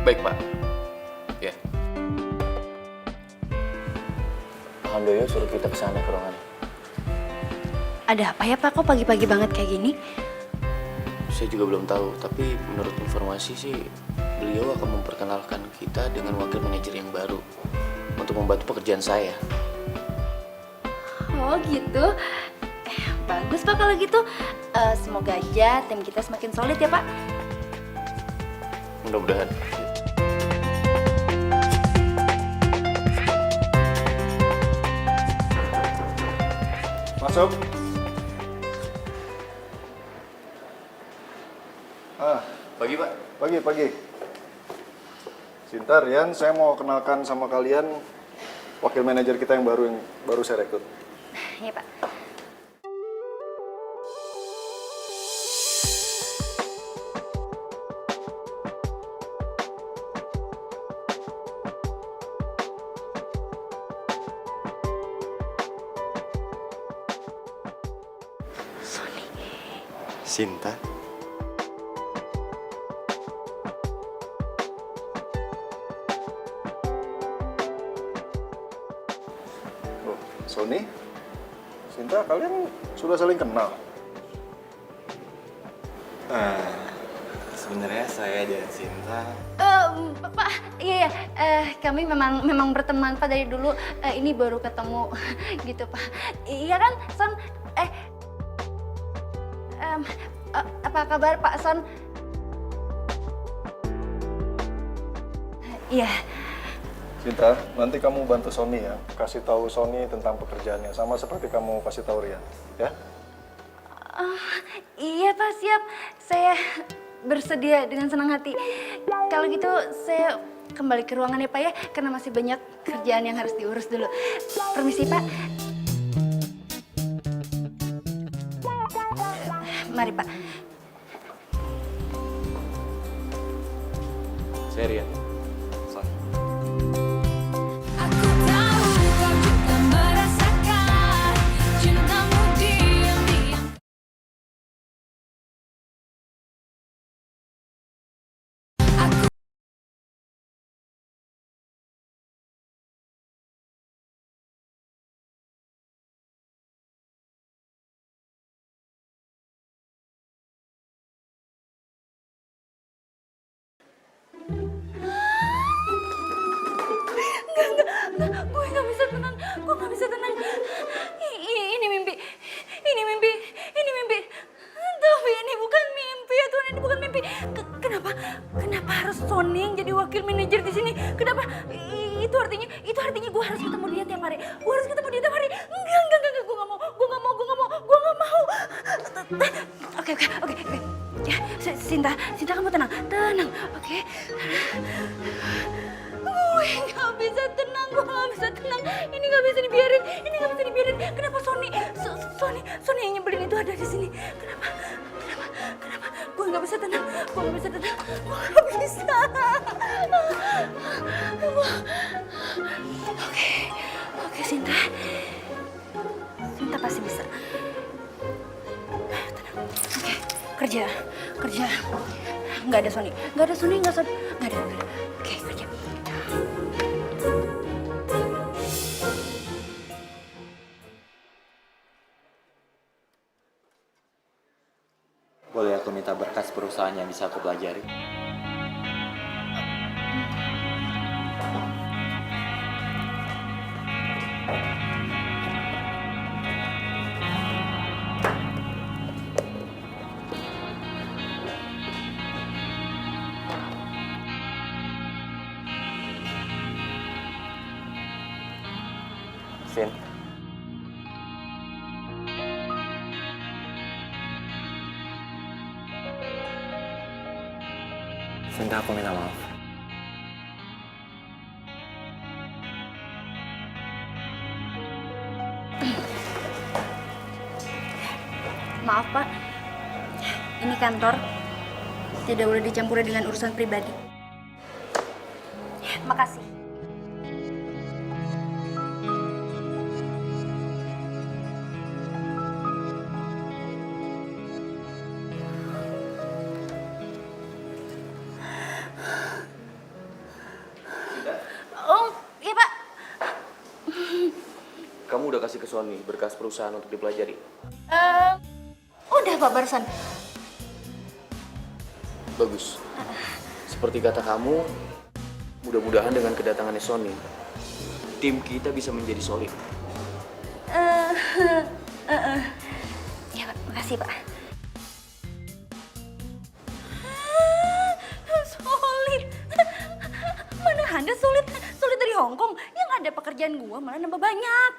Baik Pak. Ya. Alhamdulillah suruh kita kesana ke ruangannya. Ada apa ya Pak? Kok pagi-pagi banget kayak gini? Saya juga belum tahu, tapi menurut informasi sih beliau akan memperkenalkan kita dengan wakil manajer yang baru untuk membantu pekerjaan saya. Oh gitu. Bagus Pak kalau gitu. Semoga aja tim kita semakin solid ya Pak. Mudah-mudahan. Masuk. Pagi Pak. Pagi. Sinta, Rian, saya mau kenalkan sama kalian wakil manajer kita yang baru saya rekrut. Iya Pak. Sinta. Oh, Sony, Sinta, kalian sudah saling kenal? Sebenarnya saya dan Sinta Pak, iya, kami memang berteman Pak dari dulu. Ini baru ketemu gitu Pak. Iya kan, Son? Apa kabar Pak Son? Iya. Sinta, nanti kamu bantu Sony ya, kasih tahu Sony tentang pekerjaannya, sama seperti kamu kasih tahu Rian, ya? Iya Pak, siap. Saya bersedia dengan senang hati. Kalau gitu saya kembali ke ruangan ya Pak ya, karena masih banyak kerjaan yang harus diurus dulu. Permisi Pak. Mari Pak. Saya Rian. Aku tahu kau juga merasakan cintamu diam-diam. Enggak, gue nggak bisa tenang. Gue nggak bisa tenang. Ini mimpi. Ini mimpi. Ini mimpi. Tapi ini bukan mimpi ya Tuhan, ini bukan mimpi. Kenapa harus Sony yang jadi wakil manajer di sini? Kenapa? Itu artinya gue harus ketemu dia tiap hari. Gue harus ketemu dia tiap hari. Enggak. Gue nggak mau. Oke. Ya, Sinta, kamu tenang. Oke. Gue nggak bisa tenang. Ini nggak bisa dibiarin. Kenapa Sony yang nyebelin itu ada di sini? Kenapa? Gue nggak bisa tenang. Gue nggak bisa. Oke, Sinta pasti bisa. Tenang. Oke, kerja. Nggak ada Sony. Nggak ada. Oke, kerja. boleh aku minta berkas perusahaan yang bisa aku pelajari? Sin. Sinta, aku minta maaf. Maaf Pak, ini kantor. Tidak boleh dicampuri dengan urusan pribadi. Makasih. udah kasih ke Sony berkas perusahaan untuk dipelajari. Udah Pak barusan. Bagus. Seperti kata kamu, mudah-mudahan dengan kedatangannya Sony, tim kita bisa menjadi solid. Ya Pak, makasih Pak. Solid. Mana ada solid dari Hongkong. Yang ada pekerjaan gua malah nambah banyak.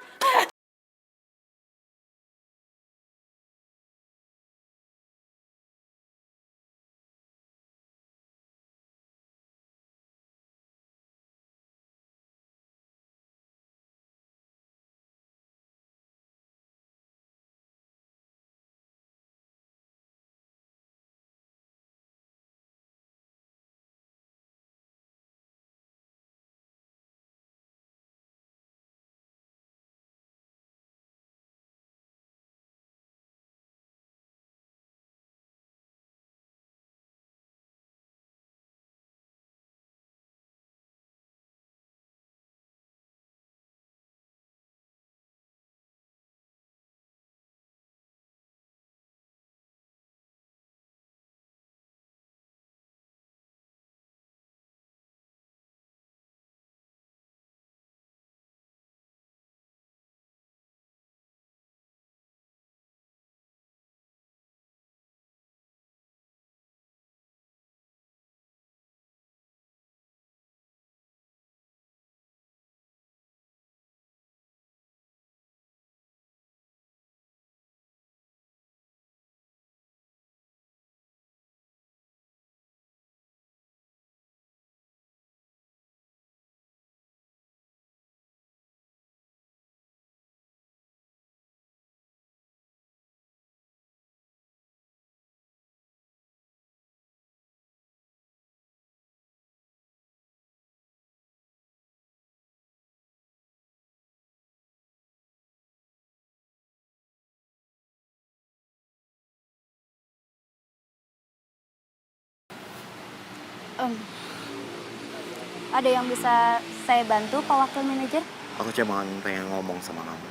Ada yang bisa saya bantu, Pak Wakil Manajer? Aku cuma pengen ngomong sama kamu.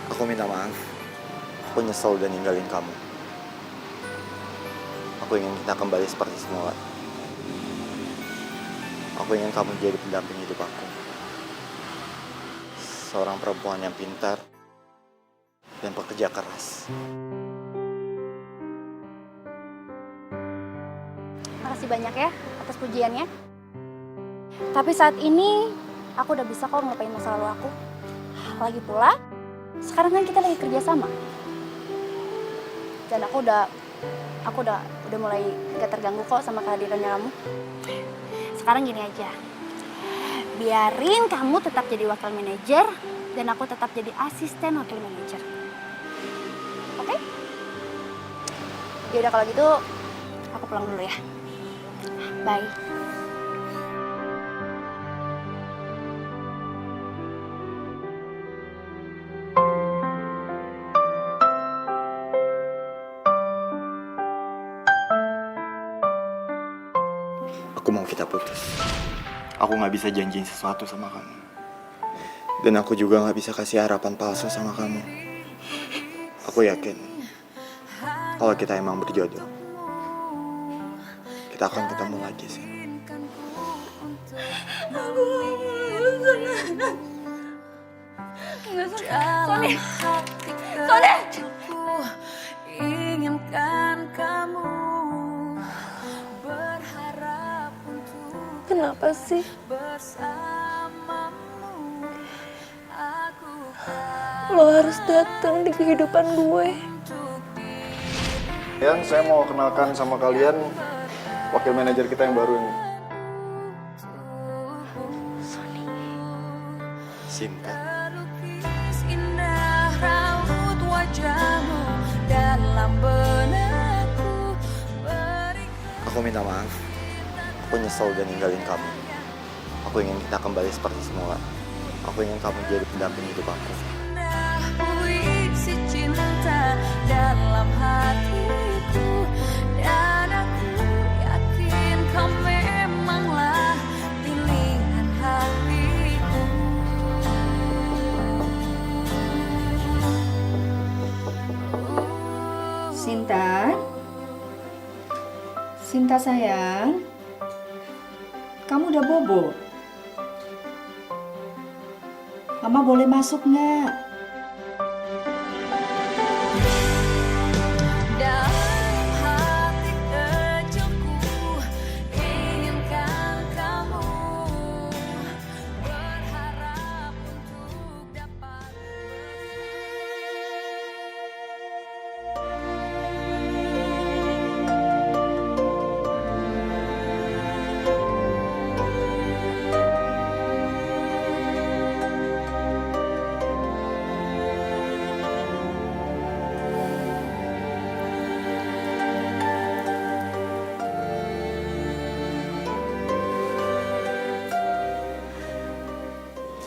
Aku minta maaf. Aku nyesel udah ninggalin kamu. Aku ingin kita kembali seperti semula. Aku ingin kamu jadi pendamping hidup aku. Seorang perempuan yang pintar dan pekerja keras. Makasih banyak ya atas pujiannya. Tapi saat ini aku udah bisa kok ngelupain masa lalu aku. Lagi pula, sekarang kan kita lagi kerja sama. Dan aku udah mulai gak terganggu kok sama kehadirannya kamu. Sekarang gini aja. Biarin kamu tetap jadi wakil manajer dan aku tetap jadi asisten wakil manajer. Oke? Yaudah kalau gitu aku pulang dulu ya. Bye. Aku mau kita putus. Aku gak bisa janjiin sesuatu sama kamu. Dan aku juga gak bisa kasih harapan palsu sama kamu. Aku yakin kalau kita emang berjodoh, kita akan ketemu lagi sih. Dalam hatiku inginkan kamu, berharap untuk Kenapa sih? bersamamu. Aku Lo harus datang di kehidupan gue. Dan saya mau kenalkan sama kalian wakil manajer kita yang baru ini. Sinta. terlukis indah raut wajahmu dalam benakku. Aku minta maaf. Aku nyesel udah ninggalin kamu. Aku ingin kita kembali seperti semula. Aku ingin kamu jadi pendamping hidup aku. Puisi cinta dalam hatiku. Cinta sayang, kamu udah bobo? Mama boleh masuk nggak? Dalam hati kecilku inginkan kamu, berharap untuk dapat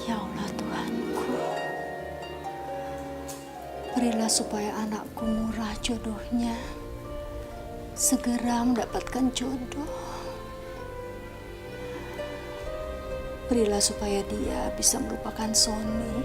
Ya Allah Tuhanku, berilah supaya anakku murah jodohnya, segera mendapatkan jodoh. Berilah supaya dia bisa melupakan Sony.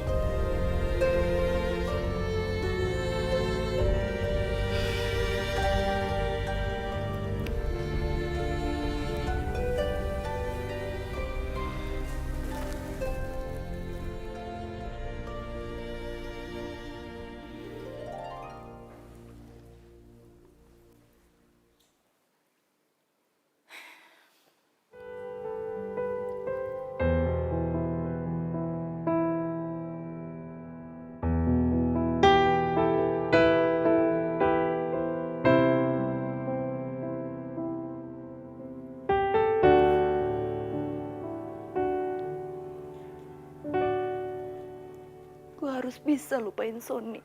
Gue harus bisa lupain Sony.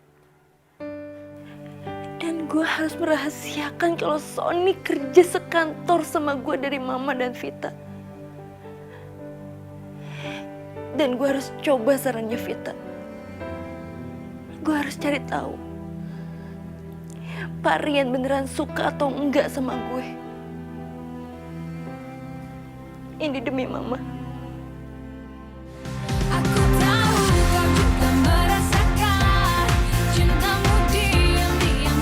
Dan gue harus merahasiakan kalau Sony kerja sekantor sama gue dari Mama dan Vita. Dan gue harus coba sarannya Vita. Gue harus cari tahu Pak Rian beneran suka atau enggak sama gue. Ini demi Mama. Aku tahu kau juga merasakan cintamu diam-diam.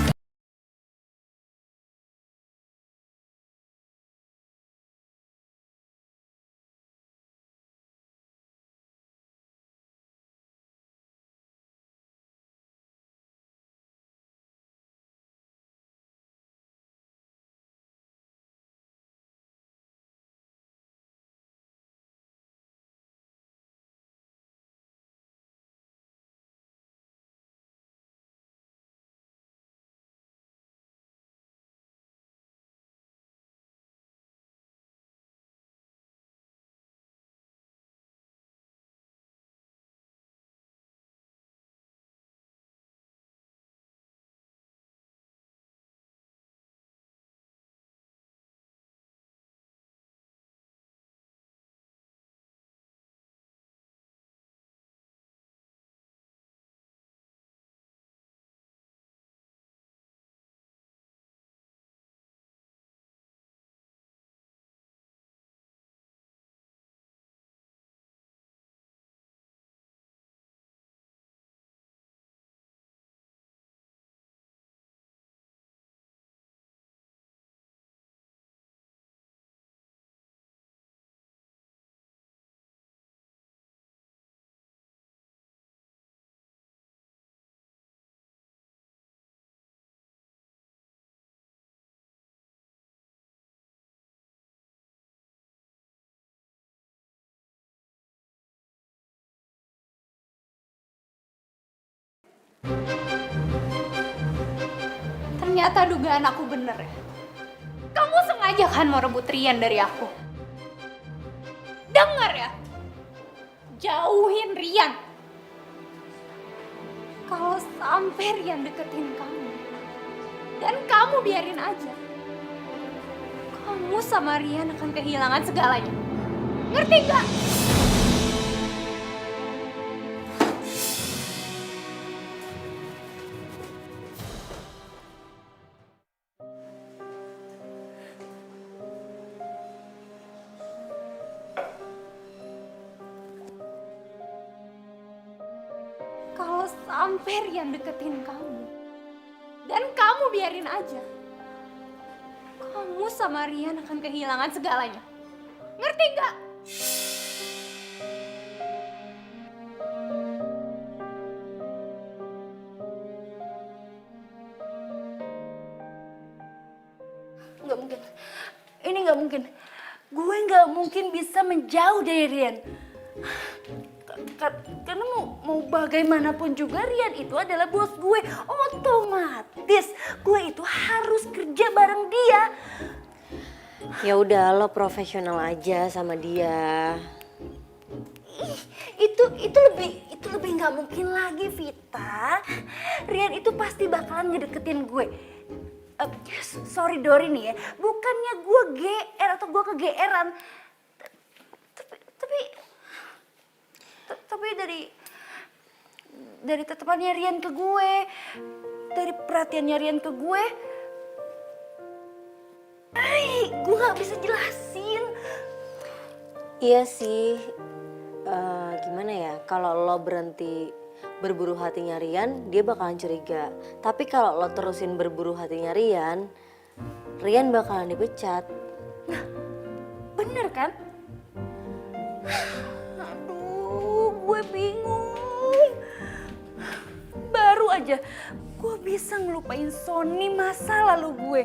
Ternyata dugaan aku bener ya. Kamu sengaja kan mau rebut Rian dari aku? Dengar ya, jauhin Rian. Kalau sampai Rian deketin kamu, dan kamu biarin aja, kamu sama Rian akan kehilangan segalanya. Ngerti gak? Kalau sampai Rian deketin kamu, dan kamu biarin aja, kamu kamu sama Rian akan kehilangan segalanya. Ngerti nggak? Nggak mungkin. Ini nggak mungkin. Gue nggak mungkin bisa menjauh dari Rian. Karena mau bagaimanapun juga Rian itu adalah bos gue. Otomatis gue itu harus kerja bareng dia. Ya udah, lo profesional aja sama dia. Itu lebih nggak mungkin lagi, Vita. Rian itu pasti bakalan ngedeketin gue. Sorry Dori nih ya, bukannya gue GR atau gue kegeeran. Tapi dari tatapannya Rian ke gue, dari perhatiannya Rian ke gue, gue nggak bisa jelasin. Iya sih, gimana ya, kalau lo berhenti berburu hatinya Rian, dia bakalan curiga. Tapi kalau lo terusin berburu hatinya Rian, Rian bakalan dipecat. Nah, bener kan? Aduh, gue bingung. Baru aja gue bisa ngelupain Sony masa lalu gue.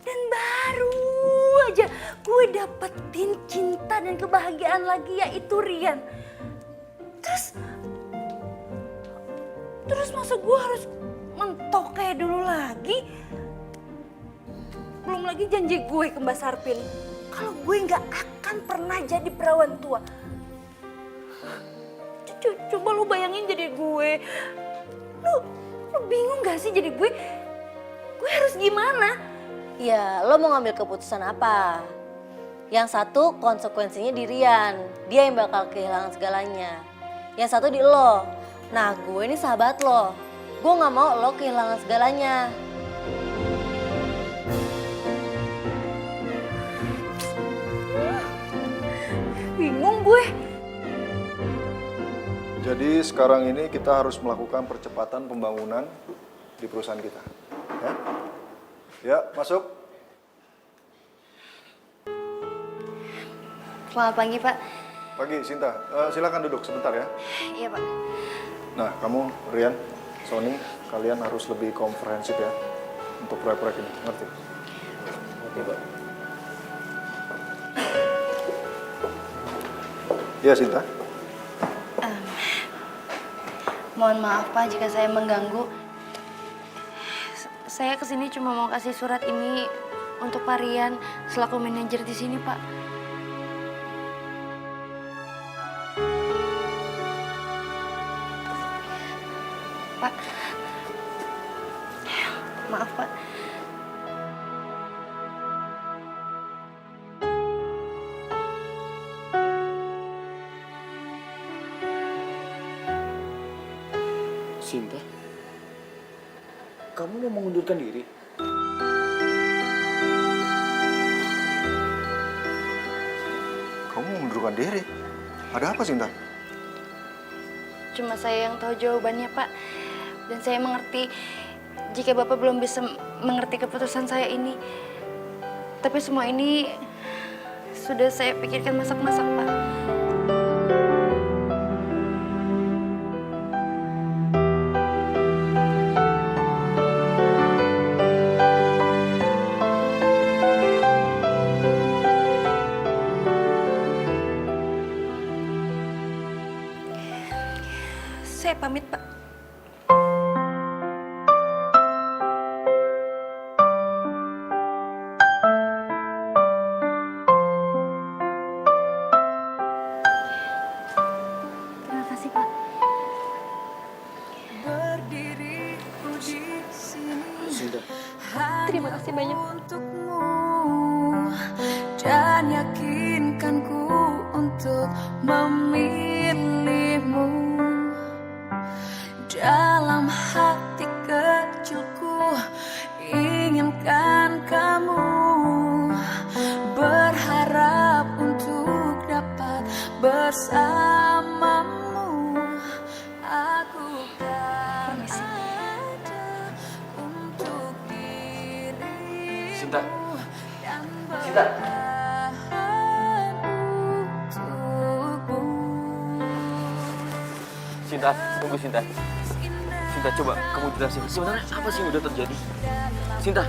Dan baru aja gue dapetin cinta dan kebahagiaan lagi, yaitu Rian. Terus masa gue harus mentok kayak dulu lagi? Belum lagi janji gue ke Mbak Sarpin kalau gue nggak akan pernah jadi perawan tua. Coba lu bayangin jadi gue. Lu bingung gak sih jadi gue? Gue harus gimana? Ya, lo mau ngambil keputusan apa? Yang satu konsekuensinya di Rian, dia yang bakal kehilangan segalanya. Yang satu di lo. Nah, gue ini sahabat lo. Gue gak mau lo kehilangan segalanya. Bingung gue. Jadi sekarang ini kita harus melakukan percepatan pembangunan di perusahaan kita. Ya, ya masuk. Selamat pagi, Pak. Pagi, Sinta. Silakan duduk sebentar ya. Iya, Pak. Nah, kamu, Rian, Sony, kalian harus lebih komprehensif ya untuk proyek-proyek ini, ngerti? Oke, Pak. Iya, Sinta. Mohon maaf, Pak, jika saya mengganggu. Saya kesini cuma mau kasih surat ini untuk Pak Rian selaku manajer di sini, Pak. Pak, maaf, Pak. Sinta, kamu mau mengundurkan diri? Kamu mengundurkan diri? Ada apa, Sinta? Cuma saya yang tahu jawabannya, Pak. Dan saya mengerti jika Bapak belum bisa mengerti keputusan saya ini. Tapi semua ini sudah saya pikirkan masak-masak, Pak. Saya pamit, Pak. Terima kasih, Pak. Berdiriku di sini. Sinta. Terima kasih banyak. Untukmu dan yakinkanku untuk memilihmu. Dalam hati kecilku inginkan kamu, berharap untuk dapat bersamamu. Aku kan ada untuk dirimu. Sinta. Sinta, tunggu Sinta. Sinta, coba kamu jelasin sebenarnya apa sih yang udah terjadi. Sinta,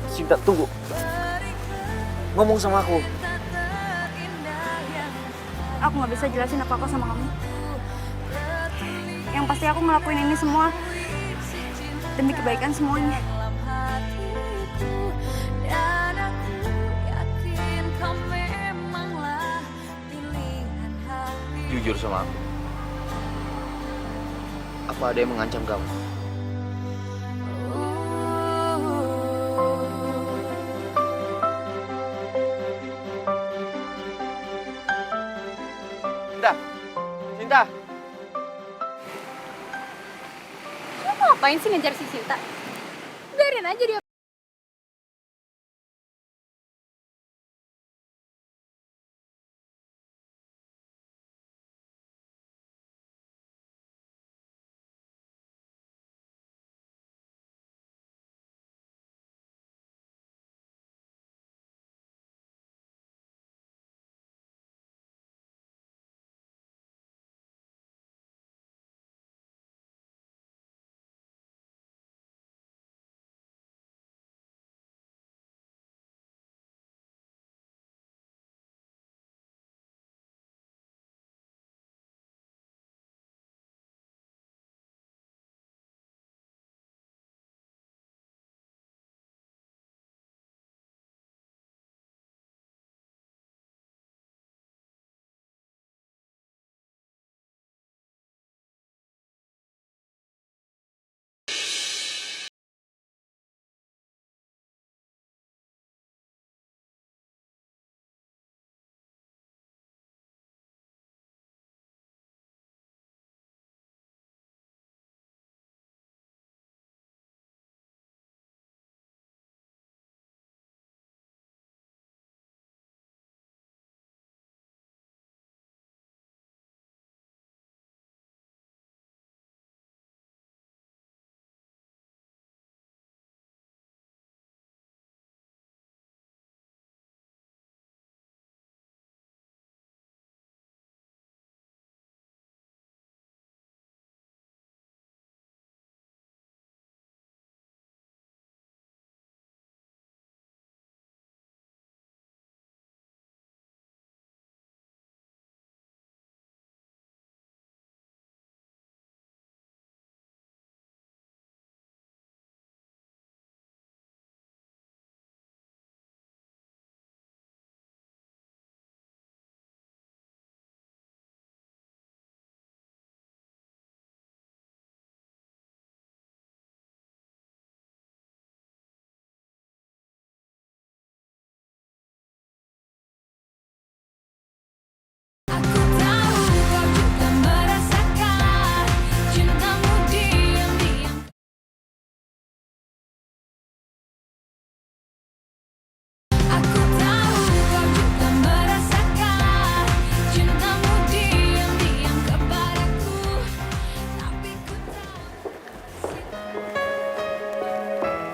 Sinta tunggu. Ngomong sama aku. Aku nggak bisa jelasin apa-apa sama kamu. Yang pasti aku ngelakuin ini semua demi kebaikan semuanya. Jujur sama aku. Apa ada yang mengancam kamu? Sinta, Sinta. Lo mau ngapain sih ngejar si Sinta? Biarin aja dia.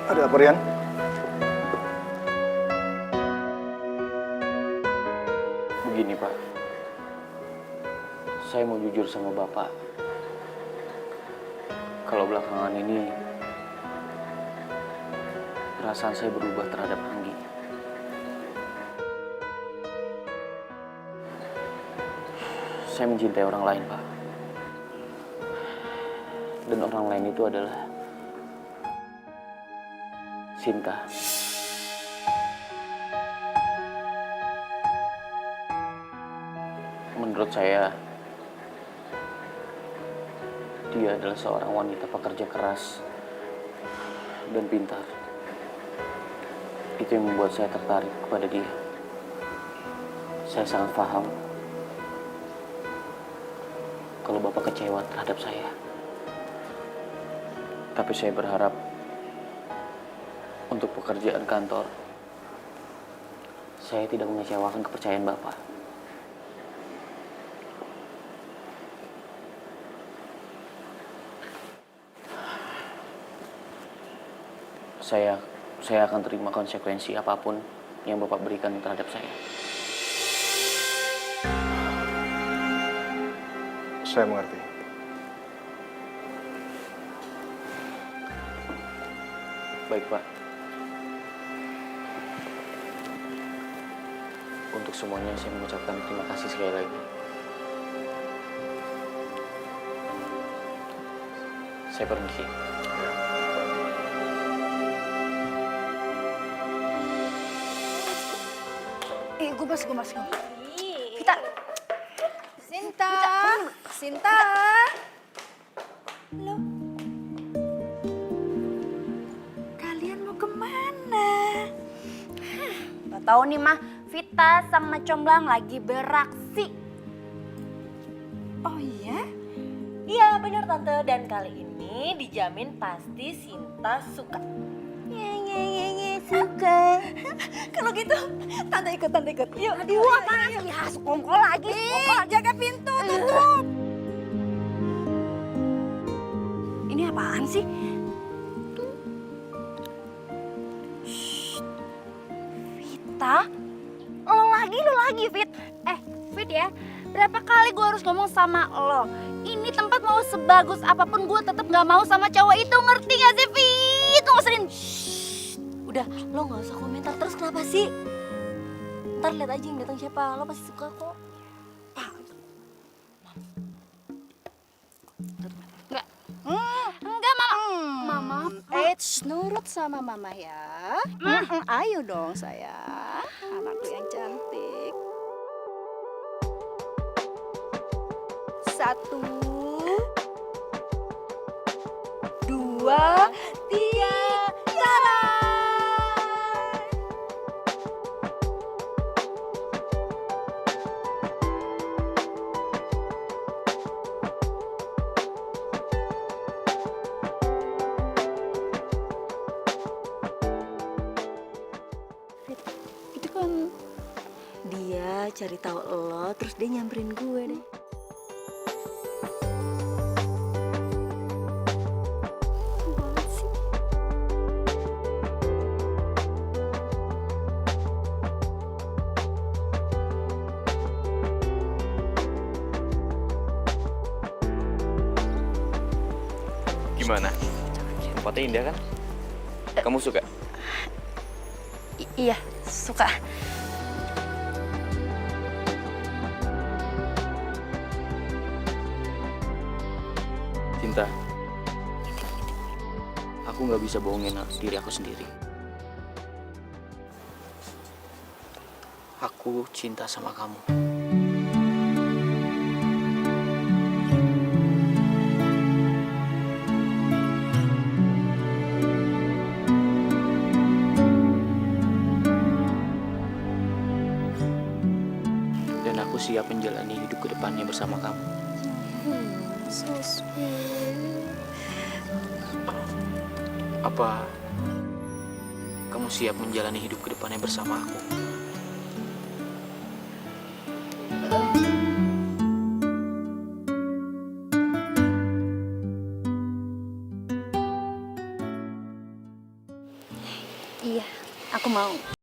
Ada apa, Rian? Begini, Pak. Saya mau jujur sama Bapak. Kalau belakangan ini perasaan saya berubah terhadap Anggi. Saya mencintai orang lain, Pak. Dan orang lain itu adalah Sinta. Menurut saya, dia adalah seorang wanita pekerja keras dan pintar. Itu yang membuat saya tertarik kepada dia. Saya sangat paham kalau Bapak kecewa terhadap saya. Tapi saya berharap untuk pekerjaan kantor, saya tidak mengecewakan kepercayaan Bapak. Saya akan terima konsekuensi apapun yang Bapak berikan terhadap saya. Saya mengerti. Baik, Pak. Untuk semuanya saya mengucapkan terima kasih sekali lagi. Saya permisi. Gue masuk. Vita. Sinta. Lo. Kalian mau kemana? Gak tahu nih mah, Vita sama Comblang lagi beraksi. Oh iya? Iya benar tante, dan kali ini dijamin pasti Sinta suka. Suka. Kalau gitu, tante ikut. Yuk, aduh, apaan sih? Ya, sekongkol lagi. Sekongkol, jaga pintu, tutup. Ini apaan sih? Shh. Vita? Lo lagi, Fit. Fit ya, berapa kali gue harus ngomong sama lo? Ini tempat mau sebagus apapun, gue tetap gak mau sama cowok itu, ngerti gak sih, Fit? Lo ngeselin. Udah, lo gak usah komentar terus, kenapa sih? Ntar lihat aja yang datang siapa, lo pasti suka kok. Enggak, Mama. Nurut sama mama ya. Ayo dong sayang, anakku yang cantik. 1, 2, 3, jalan! Itu kan dia cari tahu lo, terus dia nyamperin gue deh. Gimana? Tempatnya indah kan? Kamu suka? Iya, suka. Cinta, aku nggak bisa bohongin diri aku sendiri. Aku cinta sama kamu. Dan aku siap menjalani hidup ke depannya bersama kamu. So sweet. Apa kamu siap menjalani hidup ke depannya bersama aku? Iya, aku mau.